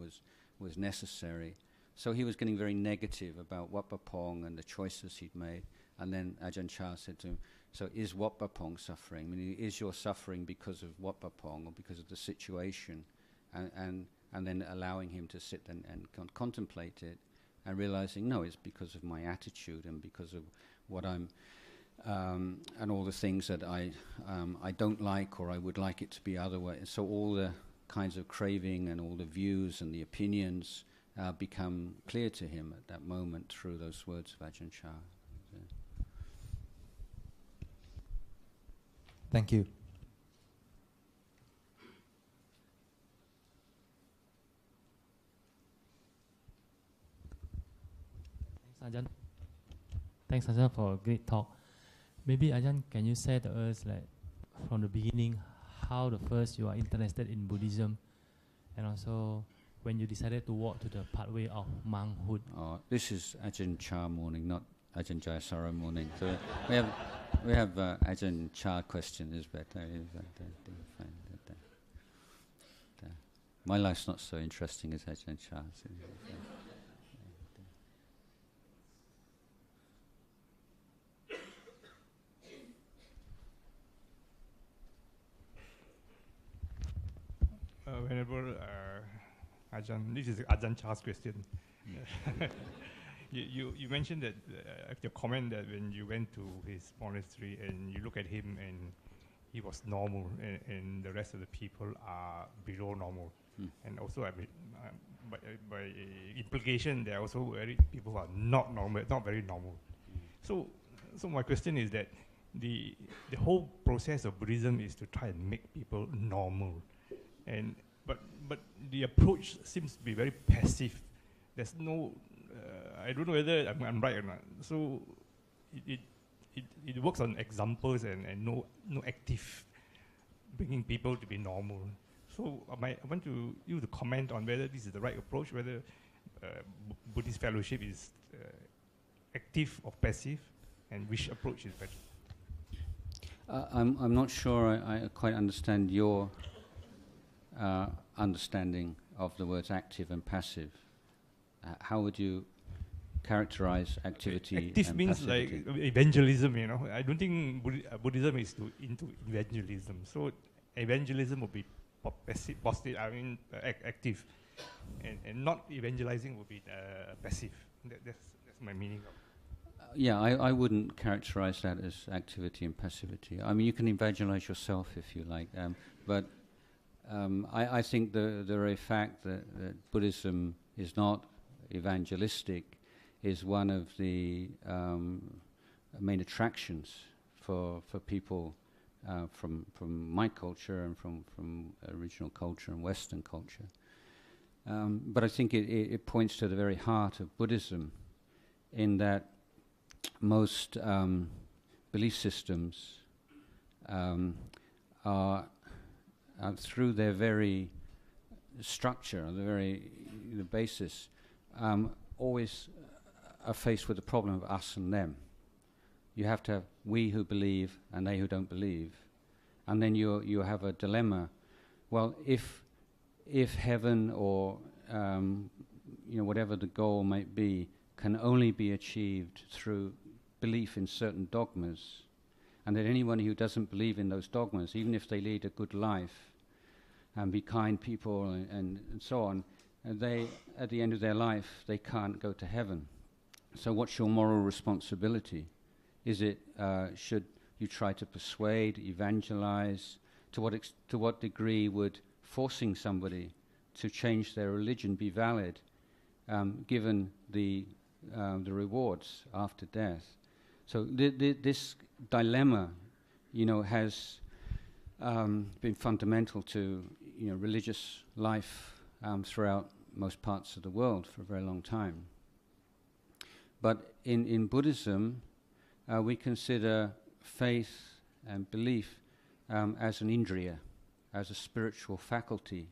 was necessary. So he was getting very negative about Wat Pah Pong and the choices he'd made. And then Ajahn Chah said to him, so is Wat Pah Pong suffering? I mean, is your suffering because of Wat Pah Pong or because of the situation? And then allowing him to sit and contemplate it, and realizing, no, it's because of my attitude and because of what I'm, and all the things that I don't like, or I would like it to be otherwise. So all the kinds of craving and all the views and the opinions become clear to him at that moment through those words of Ajahn Chah. Thank you. Thanks, Ajahn. Thanks, Ajahn, for a great talk. Maybe, Ajahn, can you say to us, like, from the beginning, how the first you are interested in Buddhism, and also when you decided to walk to the pathway of monkhood? This is Ajahn Chah morning, not Ajahn Jayasaro morning. So we have Ajahn Chah question is better. My life's not so interesting as Ajahn Chah. Whenever Ajahn, this is Ajahn Chah's question. You mentioned that your comment that when you went to his monastery and you look at him and he was normal, and the rest of the people are below normal, and also by implication, there are also people who are not normal, not very normal. So my question is that the whole process of Buddhism is to try and make people normal. But the approach seems to be very passive. There's no, I don't know whether I'm right or not. So it works on examples and no active bringing people to be normal. So I want you to comment on whether this is the right approach, whether Buddhist fellowship is active or passive, and which approach is better. I'm not sure I quite understand your understanding of the words active and passive. How would you characterize activity? Active and means passivity? like evangelism, I don't think Buddhism is into evangelism. So evangelism would be passive, positive, active. And not evangelizing would be passive. That's my meaning of Yeah, I wouldn't characterize that as activity and passivity. I mean, you can evangelize yourself if you like, but I think the very fact that Buddhism is not evangelistic is one of the main attractions for people from my culture and from original culture and Western culture. But I think it points to the very heart of Buddhism, in that most belief systems are through their very structure, the basis, always are faced with the problem of us and them. You have to have we who believe and they who don't believe, and then you have a dilemma well, if heaven or whatever the goal might be can only be achieved through belief in certain dogmas, and that anyone who doesn't believe in those dogmas, even if they lead a good life and be kind people and so on, they, at the end of their life, they can't go to heaven. So what's your moral responsibility? Is it, should you try to persuade, evangelize? To what degree would forcing somebody to change their religion be valid, given the rewards after death? So this dilemma, has been fundamental to religious life throughout most parts of the world for a very long time. But in Buddhism, we consider faith and belief as an indriya, as a spiritual faculty.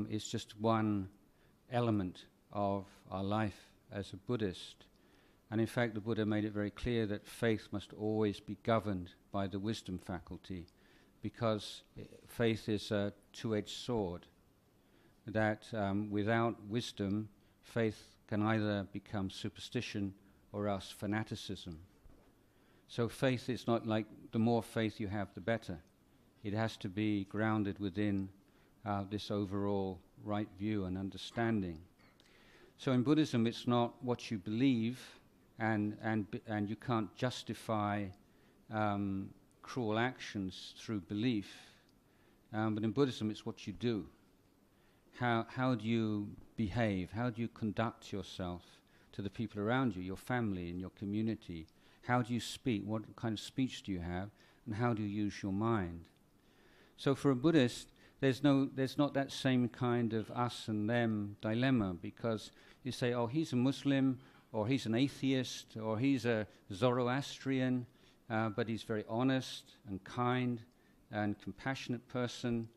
It's just one element of our life as a Buddhist. And in fact, the Buddha made it very clear that faith must always be governed by the wisdom faculty, because faith is a two-edged sword, that without wisdom, faith can either become superstition or else fanaticism. So faith is not like the more faith you have, the better. It has to be grounded within this overall right view and understanding. So in Buddhism, it's not what you believe, and you can't justify cruel actions through belief. But in Buddhism, it's what you do. How do you behave? How do you conduct yourself to the people around you, your family and your community? How do you speak? What kind of speech do you have? And how do you use your mind? So for a Buddhist, there's not that same kind of us and them dilemma, because you say, oh, he's a Muslim, or he's an atheist, or he's a Zoroastrian, but he's very honest and kind and compassionate person,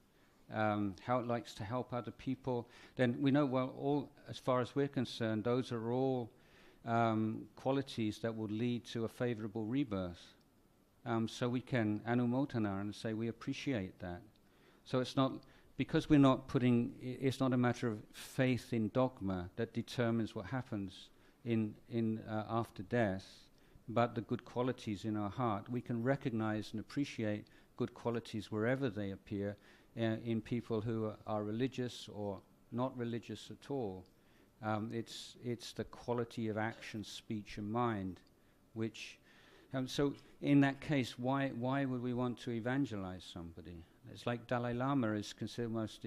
how it likes to help other people. Then we know, well, all, as far as we're concerned, those are all qualities that will lead to a favorable rebirth. So we can anumotana and say we appreciate that. So it's not, because we're not putting, it's not a matter of faith in dogma that determines what happens in after death, but the good qualities in our heart. We can recognize and appreciate good qualities wherever they appear, in people who are religious or not religious at all. It's the quality of action, speech, and mind, which. So in that case, why would we want to evangelize somebody? It's like Dalai Lama is considered the most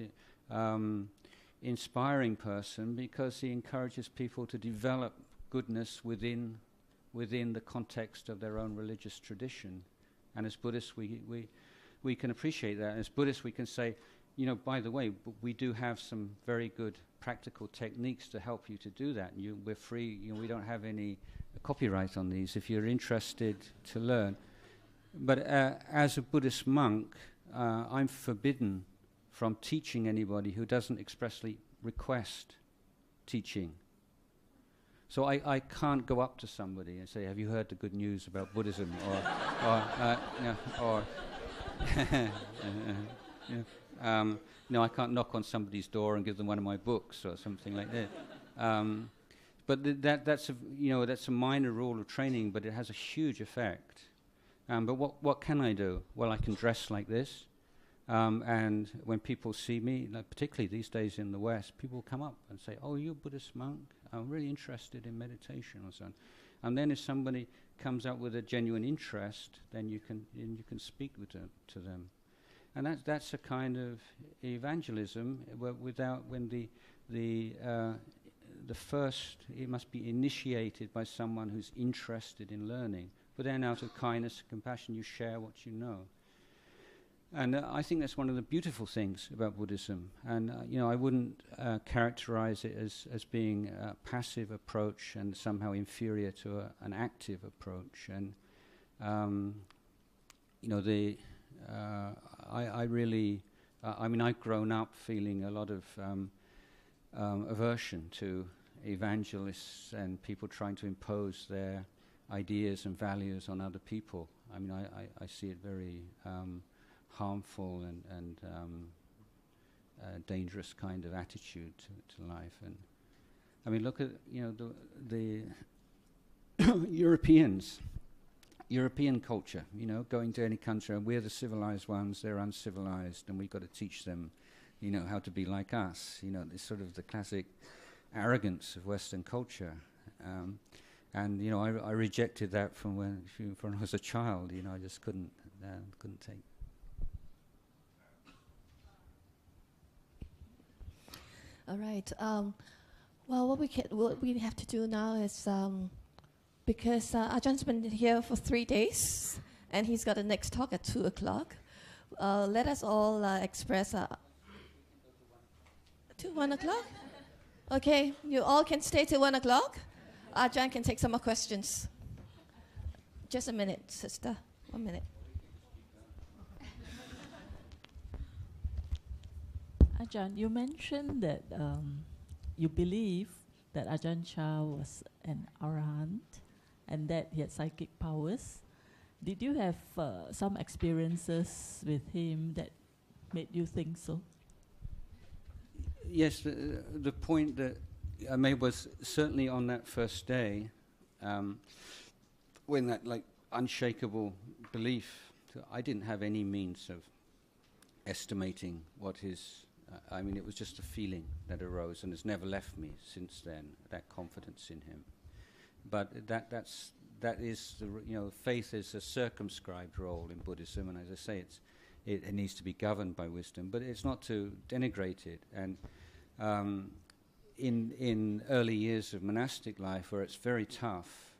inspiring person, because he encourages people to develop goodness within the context of their own religious tradition. And as Buddhists, we can appreciate that. As Buddhists, we can say, by the way, we do have some very good practical techniques to help you to do that. We're free. We don't have any copyright on these if you're interested to learn. But as a Buddhist monk, I'm forbidden from teaching anybody who doesn't expressly request teaching. So I can't go up to somebody and say, have you heard the good news about Buddhism? No, I can't knock on somebody's door and give them one of my books or something like that. But that's a minor rule of training, but it has a huge effect. But what can I do? Well, I can dress like this, and when people see me, particularly these days in the West, people come up and say, "Oh, you're a Buddhist monk? I'm really interested in meditation," or so on. And then if somebody comes up with a genuine interest, then you can speak to them, and that's a kind of evangelism. When the first, it must be initiated by someone who's interested in learning. But then out of kindness and compassion, you share what you know. And I think that's one of the beautiful things about Buddhism. And, I wouldn't characterize it as being a passive approach and somehow inferior to an active approach. And, I really, I've grown up feeling a lot of aversion to evangelists and people trying to impose their ideas and values on other people. I see it very harmful and dangerous kind of attitude to life. And I mean, look at the European culture. Going to any country, we're the civilized ones; they're uncivilized, and we've got to teach them, how to be like us. This sort of the classic arrogance of Western culture. And I rejected that from when I was a child. I just couldn't take. All right. Well, what we have to do now is because Ajahn been here for 3 days, and he's got a next talk at 2:00. Let us all express to 1:00. Okay, you all can stay till 1:00. Ajahn can take some more questions. Just a minute, sister. 1 minute. Ajahn, you mentioned that you believe that Ajahn Chah was an arahant and that he had psychic powers. Did you have some experiences with him that made you think so? Yes, the point that I made was certainly on that first day, when that unshakable belief, I didn't have any means of estimating what his. It was just a feeling that arose, and it's never left me since then. That confidence in him, but that is faith is a circumscribed role in Buddhism, and as I say, it needs to be governed by wisdom, but it's not to denigrate it. And in early years of monastic life, where it's very tough,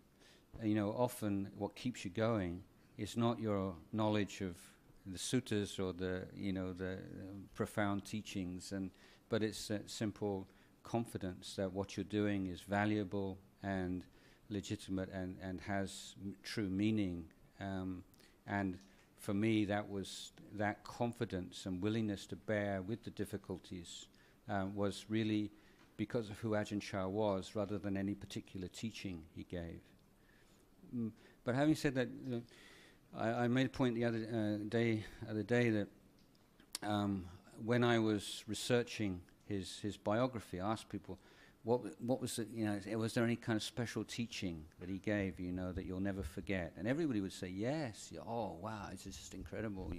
often what keeps you going is not your knowledge of the suttas or the profound teachings, but it's simple confidence that what you're doing is valuable and legitimate and has true meaning. And for me, that was that confidence and willingness to bear with the difficulties was really because of who Ajahn Chah was, rather than any particular teaching he gave. But having said that, I made a point the other day that when I was researching his biography, I asked people, what was it? Was there any kind of special teaching that he gave, that you'll never forget? And everybody would say yes. Oh wow, it's just incredible,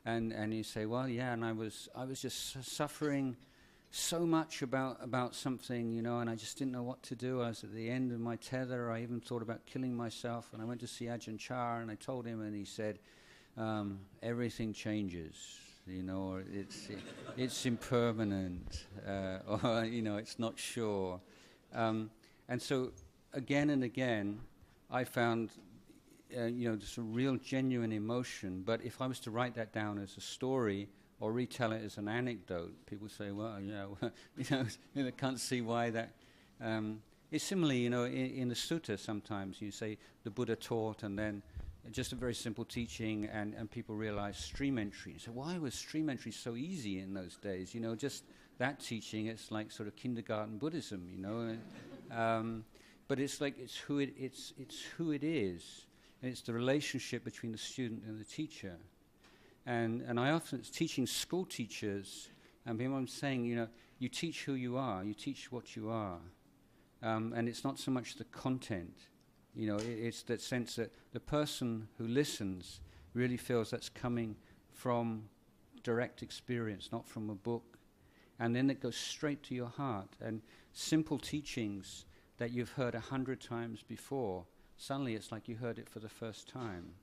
And you say, well, yeah, and I was just suffering so much about something, and I just didn't know what to do. I was at the end of my tether. I even thought about killing myself, and I went to see Ajahn Chah, and I told him, and he said, everything changes, or it's impermanent, or it's not sure. And so again and again, I found just a real genuine emotion. But if I was to write that down as a story or retell it as an anecdote, people say, well, I can't see why that. It's similarly, in the sutta sometimes you say the Buddha taught, and then just a very simple teaching, and people realize stream entry. So why was stream entry so easy in those days? Just that teaching, it's like sort of kindergarten Buddhism, but it's like it's who it is, and it's the relationship between the student and the teacher. And I often, it's teaching school teachers, and I'm saying, you teach who you are, you teach what you are. And it's not so much the content, it's that sense that the person who listens really feels that's coming from direct experience, not from a book. And then it goes straight to your heart. And simple teachings that you've heard 100 times before, suddenly it's like you heard it for the first time.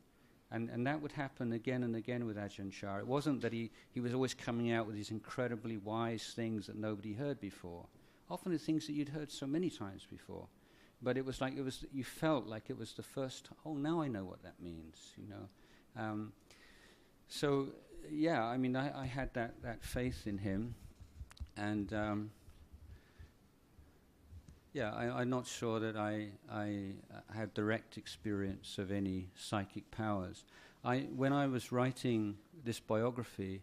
And that would happen again and again with Ajahn Chah. It wasn't that he was always coming out with these incredibly wise things that nobody heard before. Often the things that you'd heard so many times before. But it was like you felt like it was the first, now I know what that means, So, yeah, I had that faith in him. And, I'm not sure that I had direct experience of any psychic powers. When I was writing this biography,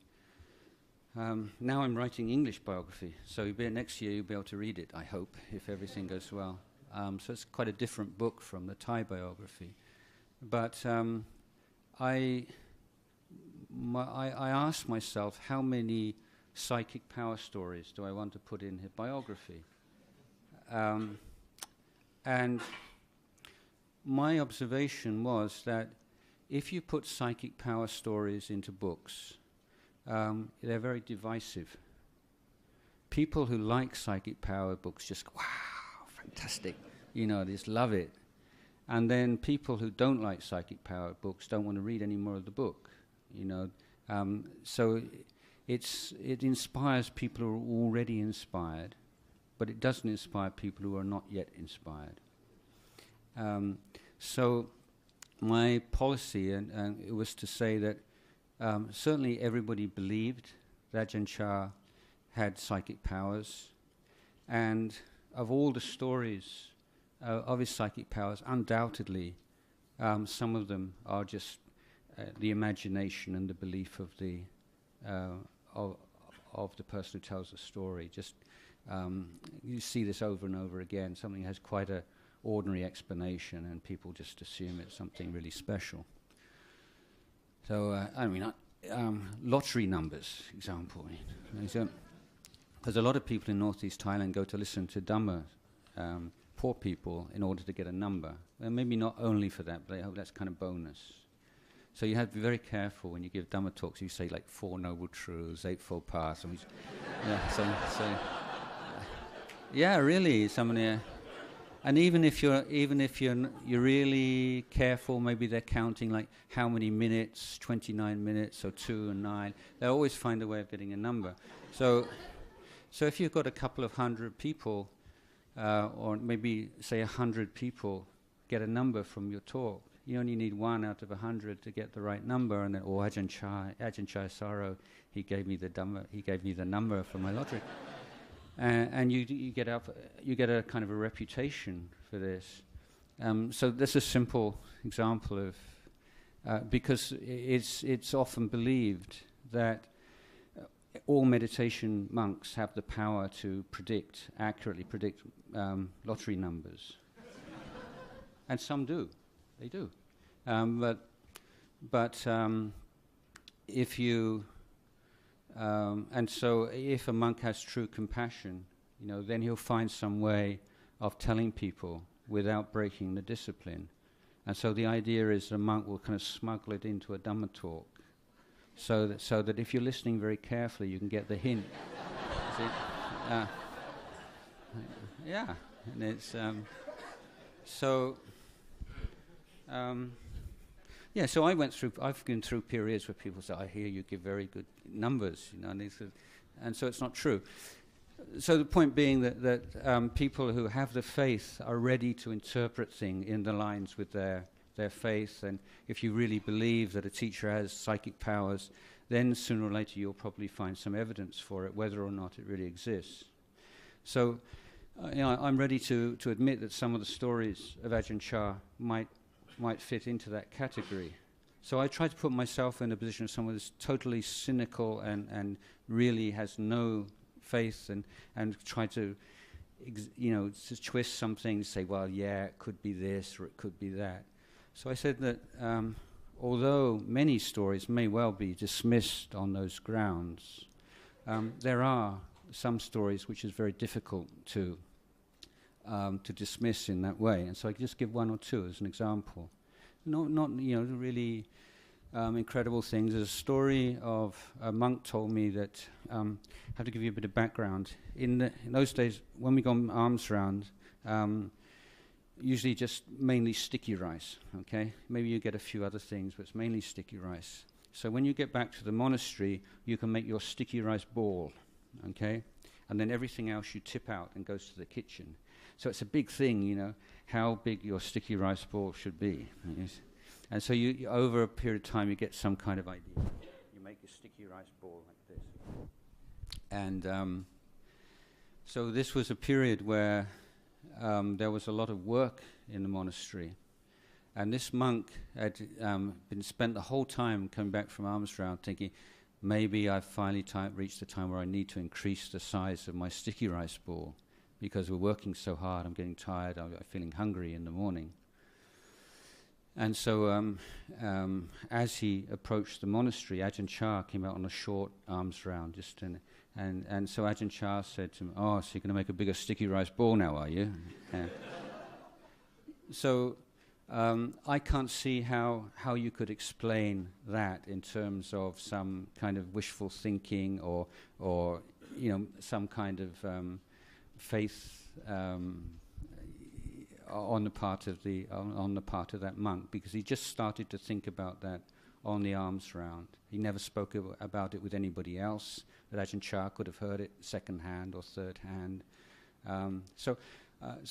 now I'm writing English biography, so next year you'll be able to read it, I hope, if everything goes well. So it's quite a different book from the Thai biography. But I asked myself how many psychic power stories do I want to put in his biography? And my observation was that if you put psychic power stories into books, they're very divisive. People who like psychic power books just, wow, fantastic, they just love it. And then people who don't like psychic power books don't want to read any more of the book, So it inspires people who are already inspired, but it doesn't inspire people who are not yet inspired. So my policy and it was to say that certainly everybody believed that Ajahn Chah had psychic powers, and of all the stories of his psychic powers, undoubtedly some of them are just the imagination and the belief of the person who tells the story. Just you see this over and over again. Something has quite a ordinary explanation, and people just assume it's something really special. So lottery numbers, example. Because a lot of people in northeast Thailand go to listen to Dhamma, poor people, in order to get a number. And maybe not only for that, but they hope that's kind of bonus. So you have to be very careful when you give Dhamma talks. You say like 4 Noble Truths, 8-Fold Paths. Yeah, really. And even if you're really careful, maybe they're counting like how many minutes, 29 minutes, or 2 and 9. They'll always find a way of getting a number. So if you've got a couple of hundred people, or maybe say 100 people, get a number from your talk, you only need 1 out of 100 to get the right number. And then, Ajahn Jayasaro, he gave me the number for my lottery. And you get a kind of a reputation for this. So this is a simple example of because it's often believed that all meditation monks have the power to accurately predict lottery numbers, and some do. They do. But if you and so if a monk has true compassion, then he'll find some way of telling people without breaking the discipline. And so the idea is a monk will kind of smuggle it into a Dhamma talk, so that if you're listening very carefully, you can get the hint. Yeah, and it's yeah, so I've been through periods where people say, I hear you give very good numbers, and so it's not true. So the point being that people who have the faith are ready to interpret things in the lines with their faith, and if you really believe that a teacher has psychic powers, then sooner or later you'll probably find some evidence for it, whether or not it really exists. So I'm ready to admit that some of the stories of Ajahn Chah might fit into that category. So I try to put myself in a position of someone who's totally cynical and really has no faith, and try to to twist some things, say, well, yeah, it could be this or it could be that. So I said that although many stories may well be dismissed on those grounds, there are some stories which is very difficult to dismiss in that way. And so I just give 1 or 2 as an example. Not really incredible things. There's a story of a monk told me that, I have to give you a bit of background. In those days, when we go alms round, usually just mainly sticky rice, okay? Maybe you get a few other things, but it's mainly sticky rice. So when you get back to the monastery, you can make your sticky rice ball, okay? And then everything else you tip out and goes to the kitchen. So it's a big thing, how big your sticky rice ball should be. Yes. And so you over a period of time, you get some kind of idea. You make a sticky rice ball like this. And so this was a period where there was a lot of work in the monastery. And this monk had been spent the whole time coming back from alms round thinking, maybe I've finally reached the time where I need to increase the size of my sticky rice ball, because we're working so hard, I'm getting tired, I'm feeling hungry in the morning. And so as he approached the monastery, Ajahn Chah came out on a short alms round, And so Ajahn Chah said to him, "Oh, so you're going to make a bigger sticky rice ball now, are you?" So I can't see how you could explain that in terms of some kind of wishful thinking or some kind of faith on the part of that monk, because he just started to think about that on the alms round. He never spoke about it with anybody else, that Ajahn Chah could have heard it second hand or third hand. So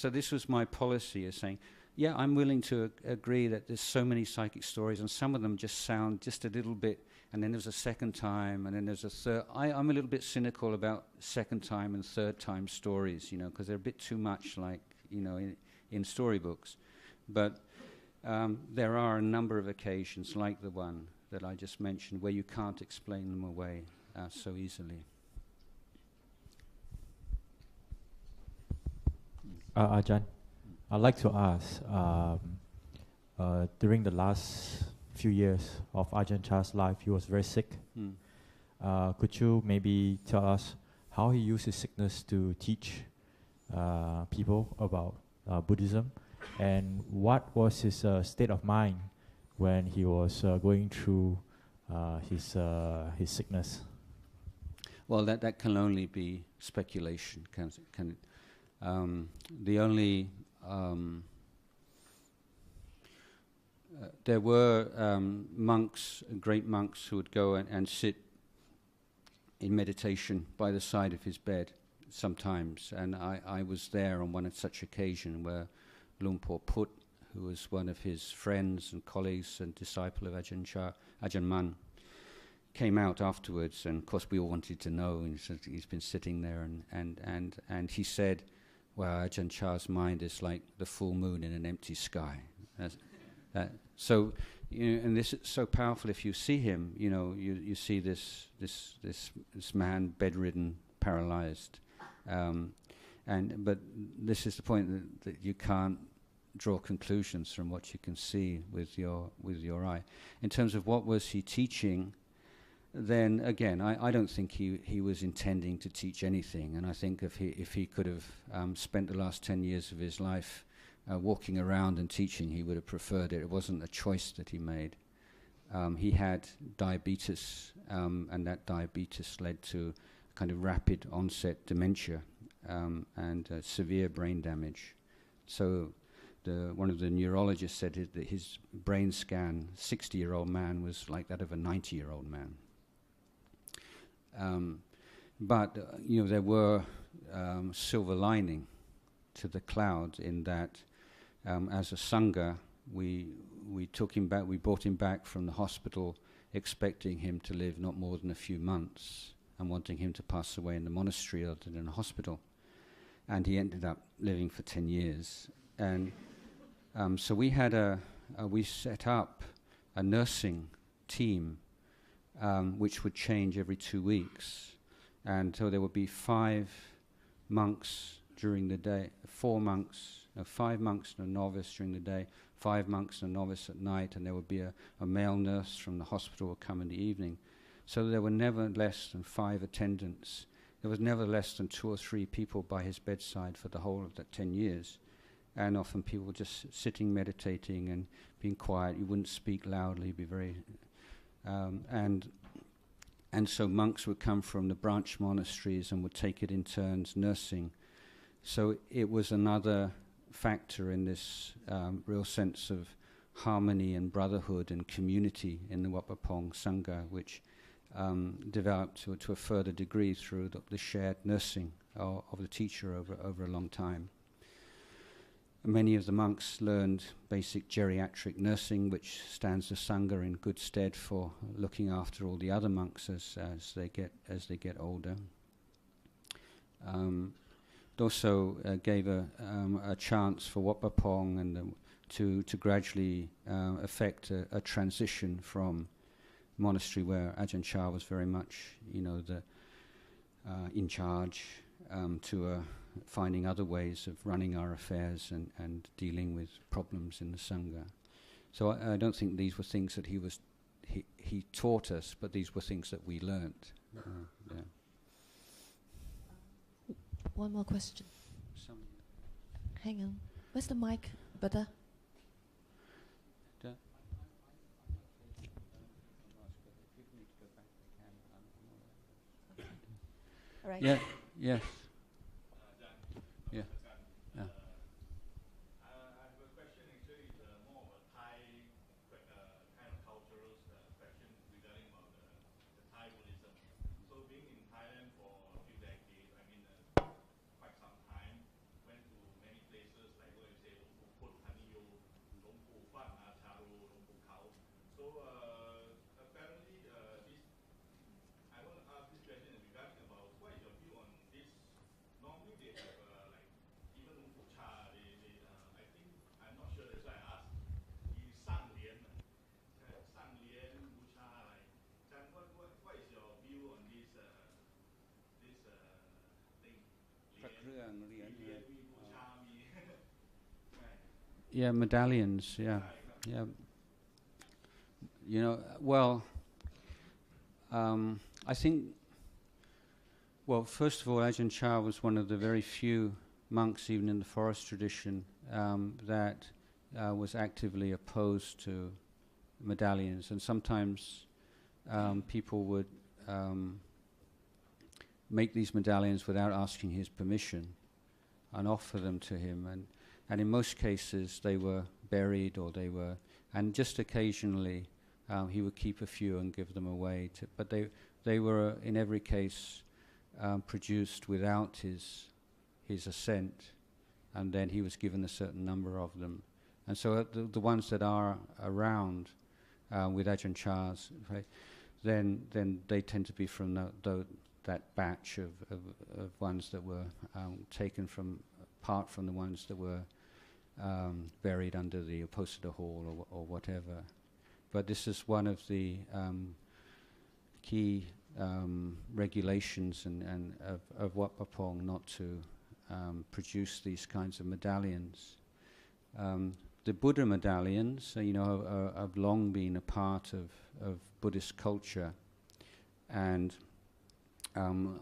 this was my policy, is saying, yeah, I'm willing to agree that there's so many psychic stories, and some of them just sound just a little bit, and then there's a second time, and then there's a third. I'm a little bit cynical about second time and third time stories, because they're a bit too much like, in storybooks. But there are a number of occasions, like the one that I just mentioned, where you can't explain them away so easily. Ajahn, I'd like to ask, during the last few years of Ajahn Chah's life, he was very sick. Could you maybe tell us how he used his sickness to teach people about Buddhism, and what was his state of mind when he was going through his sickness? Well, that can only be speculation. Can it? The only there were monks, great monks, who would go and sit in meditation by the side of his bed sometimes, and I was there on one such occasion where Lumpur Put, who was one of his friends and colleagues and disciple of Ajahn Chah, Ajahn Mun, came out afterwards, and of course we all wanted to know, and he's been sitting there, and he said, well, Ajahn Chah's mind is like the full moon in an empty sky. So, and this is so powerful. If you see him, you see this man bedridden, paralyzed, but this is the point that you can't draw conclusions from what you can see with your eye. In terms of what was he teaching, then again, I don't think he was intending to teach anything, and I think if he could have spent the last 10 years of his life walking around and teaching, he would have preferred it. It wasn't a choice that he made. He had diabetes, and that diabetes led to kind of rapid onset dementia and severe brain damage. So one of the neurologists said that his brain scan, 60-year-old man, was like that of a 90-year-old man. But there were silver lining to the cloud in that as a sangha, we took him back, we brought him back from the hospital expecting him to live not more than a few months and wanting him to pass away in the monastery rather than in a hospital. And he ended up living for 10 years. And so we had we set up a nursing team which would change every 2 weeks. And so there would be 5 monks during the day, 5 monks and a novice during the day, 5 monks and a novice at night, and there would be a male nurse from the hospital would come in the evening. So there were never less than 5 attendants. There was never less than 2 or 3 people by his bedside for the whole of that 10 years. And often people just sitting, meditating and being quiet. You wouldn't speak loudly, be very... And so monks would come from the branch monasteries and would take it in turns nursing. So it was another factor in this real sense of harmony and brotherhood and community in the Wat Pah Pong Sangha, which developed to a further degree through the shared nursing of the teacher over a long time. Many of the monks learned basic geriatric nursing, which stands the Sangha in good stead for looking after all the other monks as they get older. It also gave a chance for Wat Pah Pong and to gradually effect a transition from monastery where Ajahn Chah was very much, the in charge, to finding other ways of running our affairs and dealing with problems in the Sangha. So I don't think these were things that he taught us, but these were things that we learnt. Yeah. one more question. Hang on. Where's the mic, brother? All right. Yeah. Yes. Yeah. Yeah. I have a question. Actually, it's more of a Thai kind of cultural question regarding about the Thai Buddhism. So, being in Thailand for a few decades, I mean, quite some time, went to many places like what you say, Long Pu Phut, Haniyo, Long Pu Fan, Charu, Long Pu Khao. So, apparently, I want to ask this question regarding about what is your view on this. Normally, they have like even Long Pu Cha, I think, I'm not sure, that's why I asked. He Sang Lian, Wu Cha, like, what is your view on this thing? Lian, Wu Cha, Yeah, medallions. Yeah, yeah. You know, well, I think. Well, first of all, Ajahn Chah was one of the very few monks, even in the forest tradition, that was actively opposed to medallions, and sometimes people would make these medallions without asking his permission and offer them to him, and in most cases they were buried or they were, and just occasionally he would keep a few and give them away to, but they were in every case produced without his assent, and then he was given a certain number of them, and so the ones that are around with Ajahn Chah's, right, then they tend to be from that batch of ones that were taken from apart from the ones that were buried under the Uposatha hall or whatever. But this is one of the key regulations and of Wat Pah Pong, not to produce these kinds of medallions. The Buddha medallions, have long been a part of Buddhist culture, and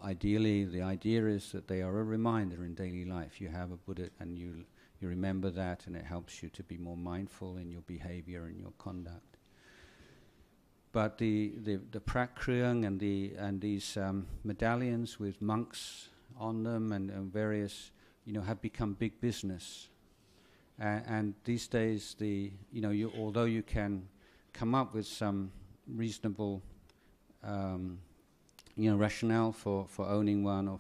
ideally the idea is that they are a reminder in daily life. You have a Buddha and you remember that, and it helps you to be more mindful in your behavior and your conduct. But the prak kriyang and these medallions with monks on them and various, have become big business. And these days, although you can come up with some reasonable, rationale for owning one,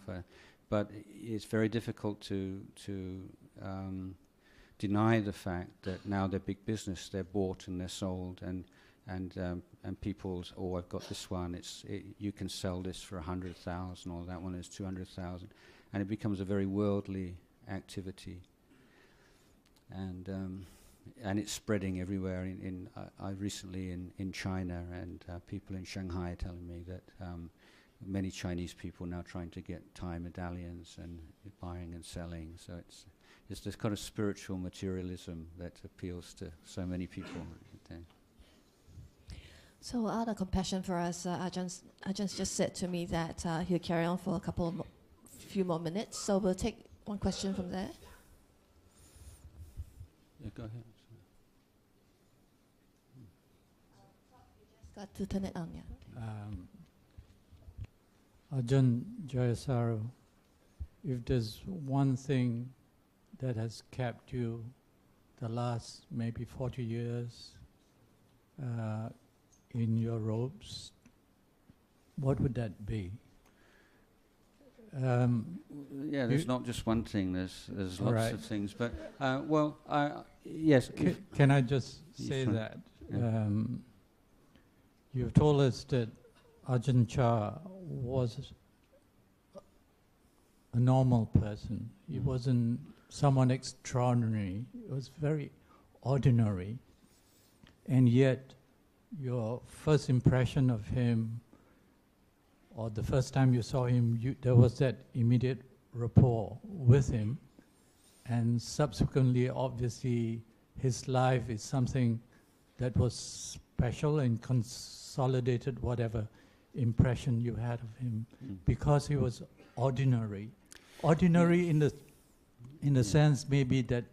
but it's very difficult to deny the fact that now they're big business. They're bought and they're sold, and people, I've got this one. You can sell this for 100,000, or that one is 200,000, and it becomes a very worldly activity. And it's spreading everywhere. I recently in China, and people in Shanghai are telling me that many Chinese people are now trying to get Thai medallions and buying and selling. So it's this kind of spiritual materialism that appeals to so many people. So out of compassion for us, Ajahn just said to me that he'll carry on for few more minutes. So we'll take one question from there. Yeah, go ahead. Just got to turn it on, yeah. Ajahn Jayasaro, if there's one thing that has kept you the last maybe 40 years in your robes, what would that be? There's not just one thing. There's lots right. of things. But yes. Can I just say that you've told us that Ajahn Chah was a normal person. He wasn't someone extraordinary. He was very ordinary, and yet your first impression of him, or the first time you saw him, there was that immediate rapport with him, and subsequently, obviously, his life is something that was special and consolidated whatever impression you had of him, because he was ordinary. ordinary in the sense maybe that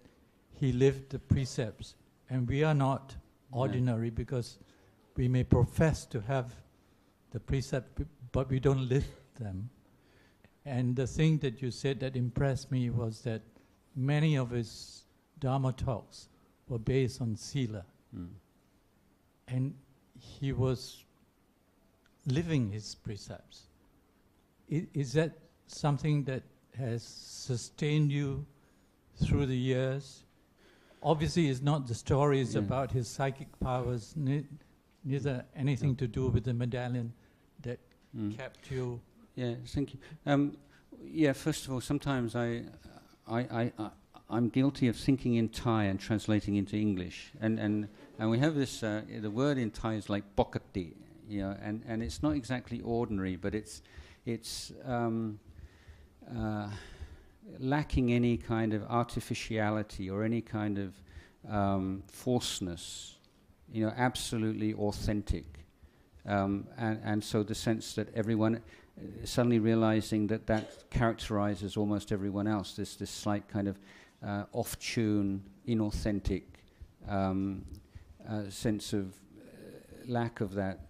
he lived the precepts, and we are not ordinary because we may profess to have the precept, but we don't live them. And the thing that you said that impressed me was that many of his Dhamma talks were based on sila. And he was living his precepts. Is that something that has sustained you through the years? Obviously, it's not the stories about his psychic powers, neither anything to do with the medallion that kept you. Yeah, thank you. First of all, sometimes I'm guilty of thinking in Thai and translating into English, and we have this. The word in Thai is like pokati, and it's not exactly ordinary, but it's lacking any kind of artificiality or any kind of falseness, absolutely authentic. And so the sense that everyone suddenly realizing that characterizes almost everyone else, this slight kind of off-tune, inauthentic sense of lack of that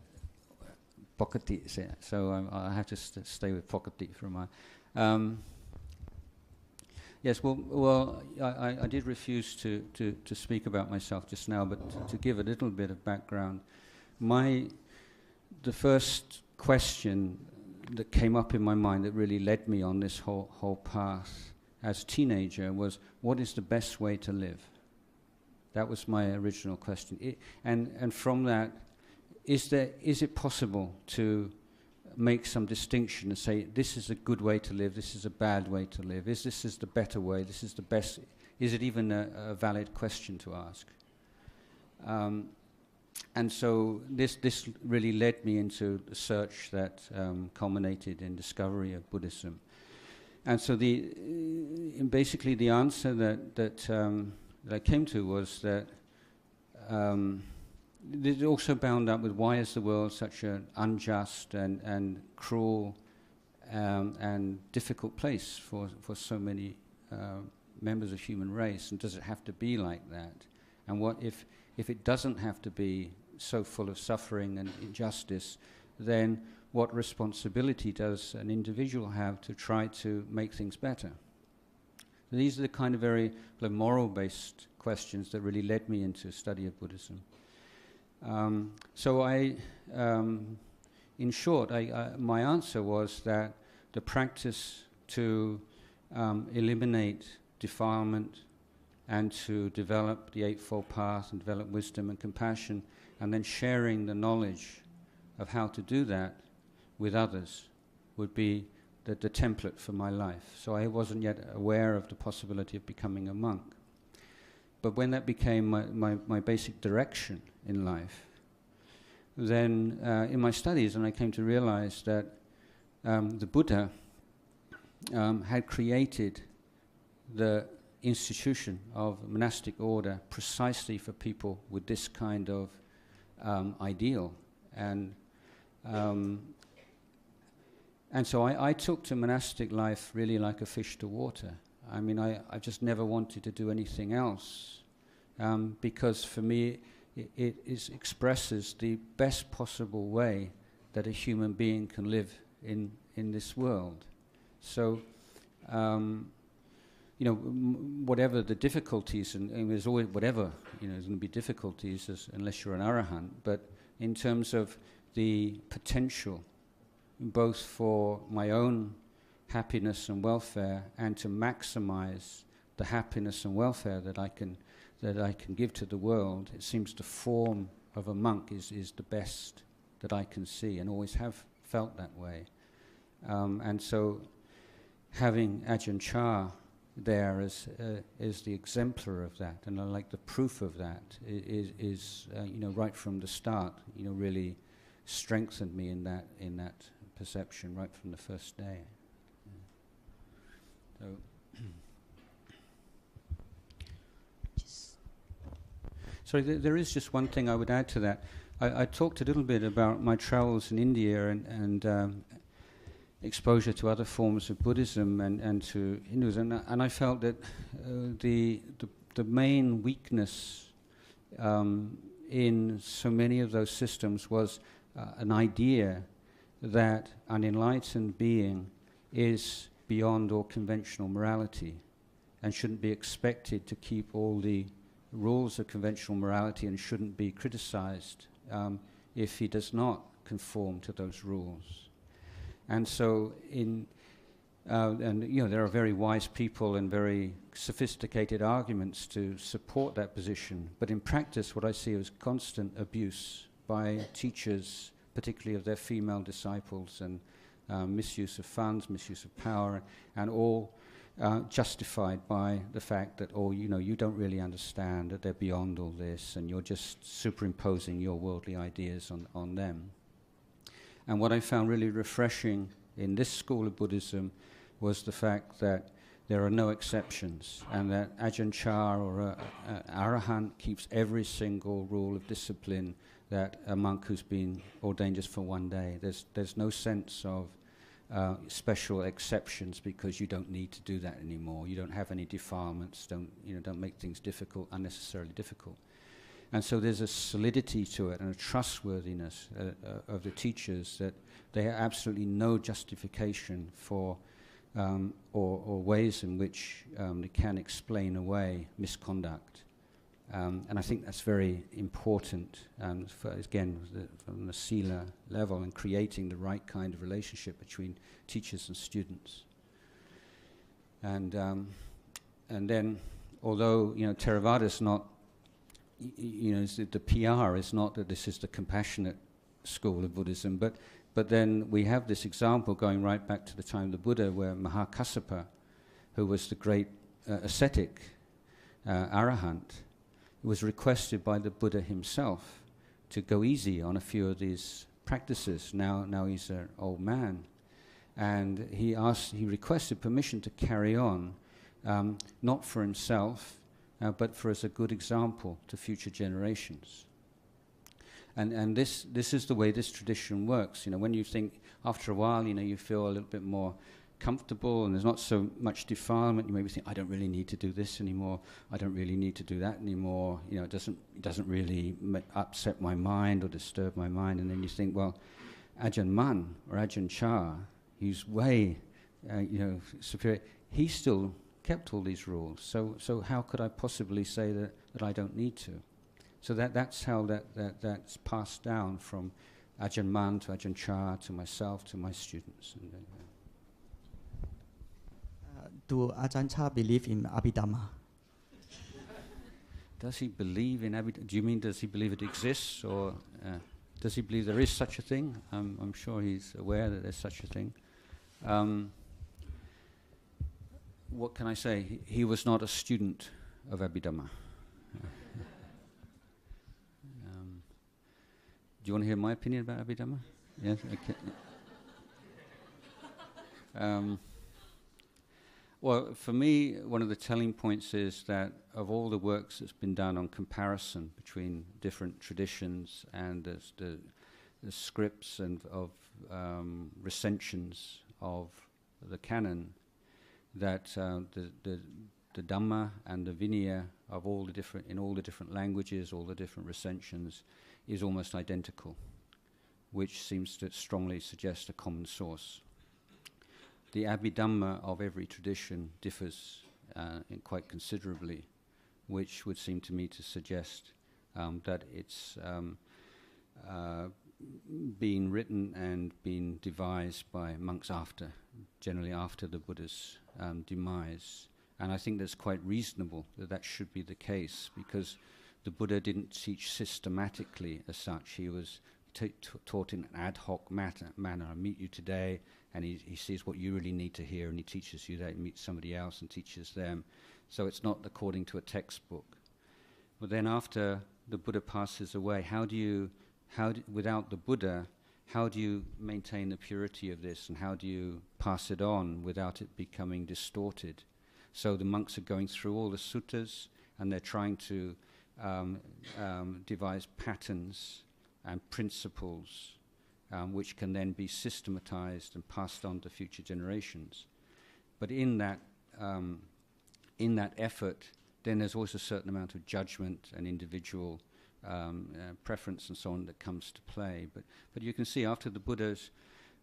pokati. So I have to stay with pokati for a while. Yes, well, I did refuse to speak about myself just now, but to give a little bit of background, the first question that came up in my mind that really led me on this whole path as a teenager was, what is the best way to live? That was my original question. And from that, is it possible to make some distinction and say, this is a good way to live, this is a bad way to live, this is the better way, this is the best? Is it even a valid question to ask? And so this really led me into the search that culminated in discovery of Buddhism. And so basically the answer that I came to was that it's also bound up with why is the world such an unjust and cruel and difficult place for so many members of human race, and does it have to be like that? And what if it doesn't have to be so full of suffering and injustice, then what responsibility does an individual have to try to make things better? These are the kind of very moral-based questions that really led me into study of Buddhism. So in short, my answer was that the practice to eliminate defilement and to develop the Eightfold Path and develop wisdom and compassion, and then sharing the knowledge of how to do that with others would be the template for my life. So I wasn't yet aware of the possibility of becoming a monk. But when that became my basic direction in life, then in my studies, and I came to realize that the Buddha had created the institution of monastic order precisely for people with this kind of ideal. And so I took to monastic life really like a fish to water. I mean, I just never wanted to do anything else, because for me it expresses the best possible way that a human being can live in this world. So, whatever the difficulties, and there's always whatever, there's going to be difficulties unless you're an arahant, but in terms of the potential, both for my own happiness and welfare, and to maximize the happiness and welfare that I can give to the world, it seems the form of a monk is the best that I can see, and always have felt that way. And so having Ajahn Chah there is the exemplar of that, and I like the proof of that is right from the start, really strengthened me in that perception right from the first day. So sorry, there is just one thing I would add to that. I talked a little bit about my travels in India, and exposure to other forms of Buddhism and to Hinduism, and I felt that the main weakness in so many of those systems was an idea that an enlightened being is beyond all conventional morality and shouldn't be expected to keep all the rules of conventional morality and shouldn't be criticized if he does not conform to those rules. And so there are very wise people and very sophisticated arguments to support that position. But in practice, what I see is constant abuse by teachers, particularly of their female disciples, and misuse of funds, misuse of power, and all justified by the fact that, you don't really understand, that they're beyond all this, and you're just superimposing your worldly ideas on them. And what I found really refreshing in this school of Buddhism was the fact that there are no exceptions, and that Ajahn Chah or an Arahant keeps every single rule of discipline that a monk who's been ordained just for one day. There's no sense of special exceptions because you don't need to do that anymore. You don't have any defilements. Don't make things unnecessarily difficult. And so there's a solidity to it and a trustworthiness of the teachers that they have absolutely no justification for or ways in which they can explain away misconduct. And I think that's very important, from the sila level, and creating the right kind of relationship between teachers and students. And then, although Theravada is not, the PR is not that this is the compassionate school of Buddhism, but then we have this example going right back to the time of the Buddha, where Mahakassapa, who was the great ascetic Arahant, was requested by the Buddha himself to go easy on a few of these practices. Now he's an old man, and he requested permission to carry on, not for himself, but for as a good example to future generations. And this is the way this tradition works. When you think, after a while, you feel a little bit more comfortable and there's not so much defilement, you maybe think, I don't really need to do this anymore, I don't really need to do that anymore, it doesn't really upset my mind or disturb my mind. And then you think, well, Ajahn Man or Ajahn Chah, he's way superior, he still kept all these rules, so how could I possibly say that I don't need to? So that's how that's passed down from Ajahn Man to Ajahn Chah to myself to my students. Do Ajahn Chah believe in Abhidhamma? Does he believe in Abhidhamma? Do you mean does he believe it exists, or does he believe there is such a thing? I'm sure he's aware that there's such a thing. What can I say? He was not a student of Abhidhamma. Do you want to hear my opinion about Abhidhamma? Yes? Okay. Well, for me, one of the telling points is that of all the works that's been done on comparison between different traditions and the scripts and of recensions of the canon, that the Dhamma and the Vinaya of in all the different languages, all the different recensions, is almost identical, which seems to strongly suggest a common source. The Abhidhamma of every tradition differs quite considerably, which would seem to me to suggest that it's being written and being devised by monks generally after the Buddha's demise. And I think that's quite reasonable that should be the case, because the Buddha didn't teach systematically as such. He was taught in an ad hoc manner. I meet you today, and he sees what you really need to hear, and he teaches you that. He meets somebody else and teaches them. So it's not according to a textbook. But then after the Buddha passes away, without the Buddha, how do you maintain the purity of this, and how do you pass it on without it becoming distorted? So the monks are going through all the suttas, and they're trying to devise patterns and principles which can then be systematized and passed on to future generations. But in that effort, then there's always a certain amount of judgment and individual preference and so on that comes to play. But you can see after the Buddha's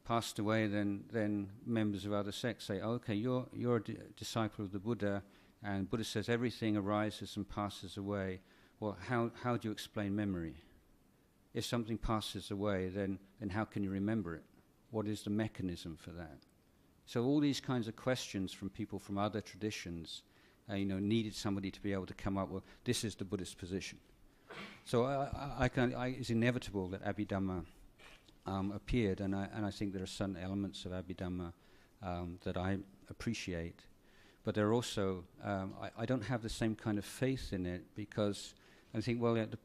passed away, then members of other sects say, oh, okay, you're a disciple of the Buddha, and Buddha says everything arises and passes away. Well, how do you explain memory? If something passes away, then how can you remember it? What is the mechanism for that? So all these kinds of questions from people from other traditions, needed somebody to be able to come up with, this is the Buddhist position. So it's inevitable that Abhidhamma appeared, and I think there are certain elements of Abhidhamma that I appreciate. But there are also, I don't have the same kind of faith in it, because I think, well, the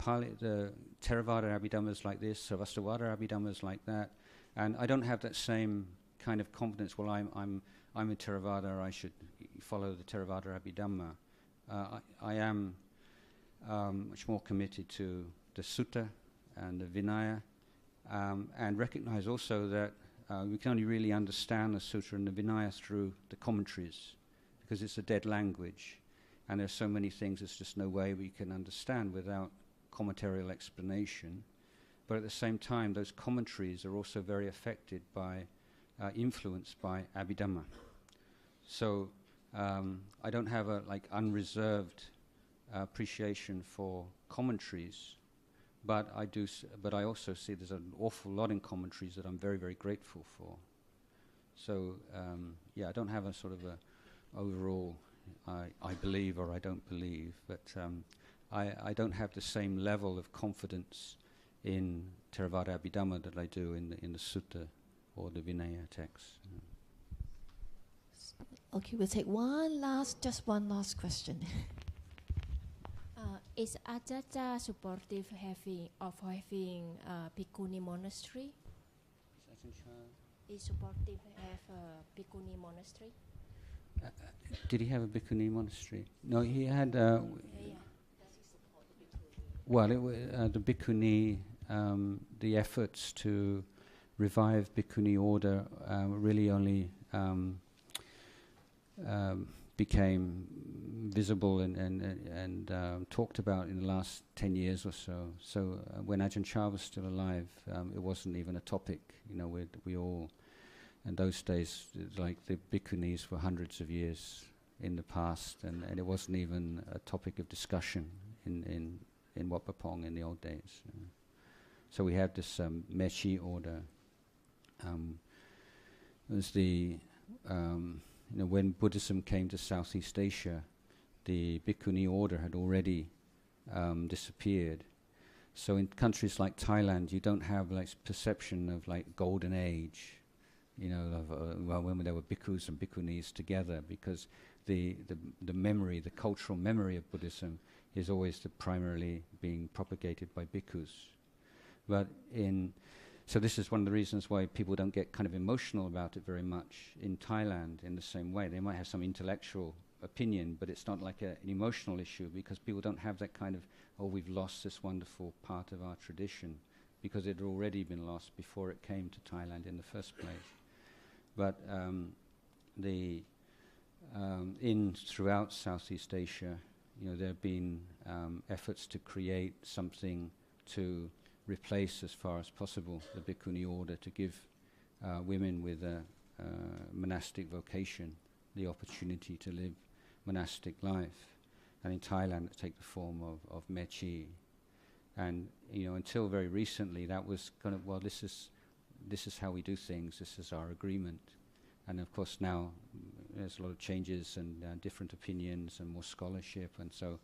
Theravada Abhidhamma is like this, Sarvastivada Abhidhamma is like that, and I don't have that same kind of confidence. Well, I'm a Theravada, I should follow the Theravada Abhidhamma. I am much more committed to the Sutta and the Vinaya, and recognize also that we can only really understand the Sutta and the Vinaya through the commentaries, because it's a dead language, and there's so many things there's just no way we can understand without commentarial explanation. But at the same time, those commentaries are also very affected by, influenced by Abhidhamma. So I don't have a unreserved appreciation for commentaries, but I also see there's an awful lot in commentaries that I'm very, very grateful for. So I don't have a sort of a overall I believe or I don't believe, but I don't have the same level of confidence in Theravada Abhidhamma that I do in the Sutta or the Vinaya texts. Okay, we'll take just one last question. Is Ajahn Chah supportive of having a Bhikkhuni monastery? Is supportive to have a Bhikkhuni monastery? Did he have a Bhikkhuni monastery? No, he had. Well, the Bhikkhuni, the efforts to revive Bhikkhuni order really only became visible and talked about in the last 10 years or so. So when Ajahn Chah was still alive, it wasn't even a topic. We all, in those days, like the Bhikkhunis were hundreds of years in the past, and it wasn't even a topic of discussion in Wat Pah Pong in the old days. So we had this Mechi order. It was the when Buddhism came to Southeast Asia, the Bhikkhuni order had already disappeared. So in countries like Thailand, you don't have perception of golden age, when there were bhikkhus and bhikkhunis together, because the memory, the cultural memory of Buddhism is always primarily being propagated by bhikkhus. So this is one of the reasons why people don't get kind of emotional about it very much in Thailand in the same way. They might have some intellectual opinion, but it's not like an emotional issue, because people don't have that kind of, we've lost this wonderful part of our tradition, because it had already been lost before it came to Thailand in the first place. But throughout Southeast Asia, there have been efforts to create something to replace as far as possible the Bhikkhuni order, to give women with a monastic vocation the opportunity to live monastic life. And in Thailand it take the form of Mechi. And until very recently that was kind of, this is how we do things, this is our agreement. And of course now there's a lot of changes and different opinions and more scholarship, and so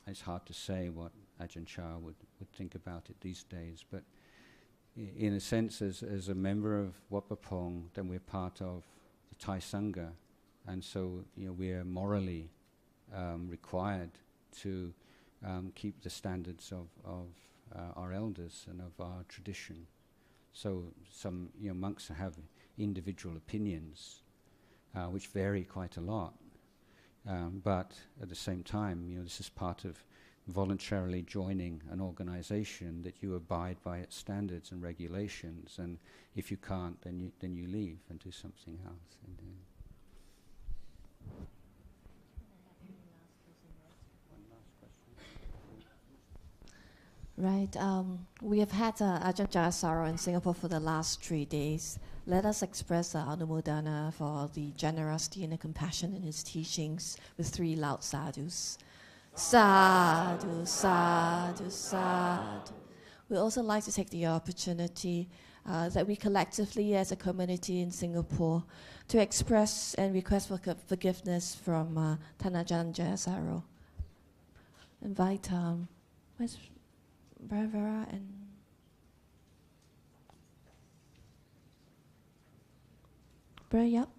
it's hard to say what Ajahn Chah would think about it these days. But in a sense, as a member of Wat Pah Pong, then we're part of the Thai Sangha, and so we're morally required to keep the standards of our elders and of our tradition. So some monks have individual opinions which vary quite a lot, but at the same time, this is part of voluntarily joining an organization, that you abide by its standards and regulations, and if you can't, then you leave and do something else. Right. We have had Ajahn Jayasaro in Singapore for the last 3 days. Let us express our anumodana for the generosity and the compassion in his teachings with 3 loud sadhus. Sadhu, sadhu, sadhu. We also like to take the opportunity that we collectively as a community in Singapore to express and request for forgiveness from Ajahn Jayasaro. Invite where's Bravara and Bra, yep.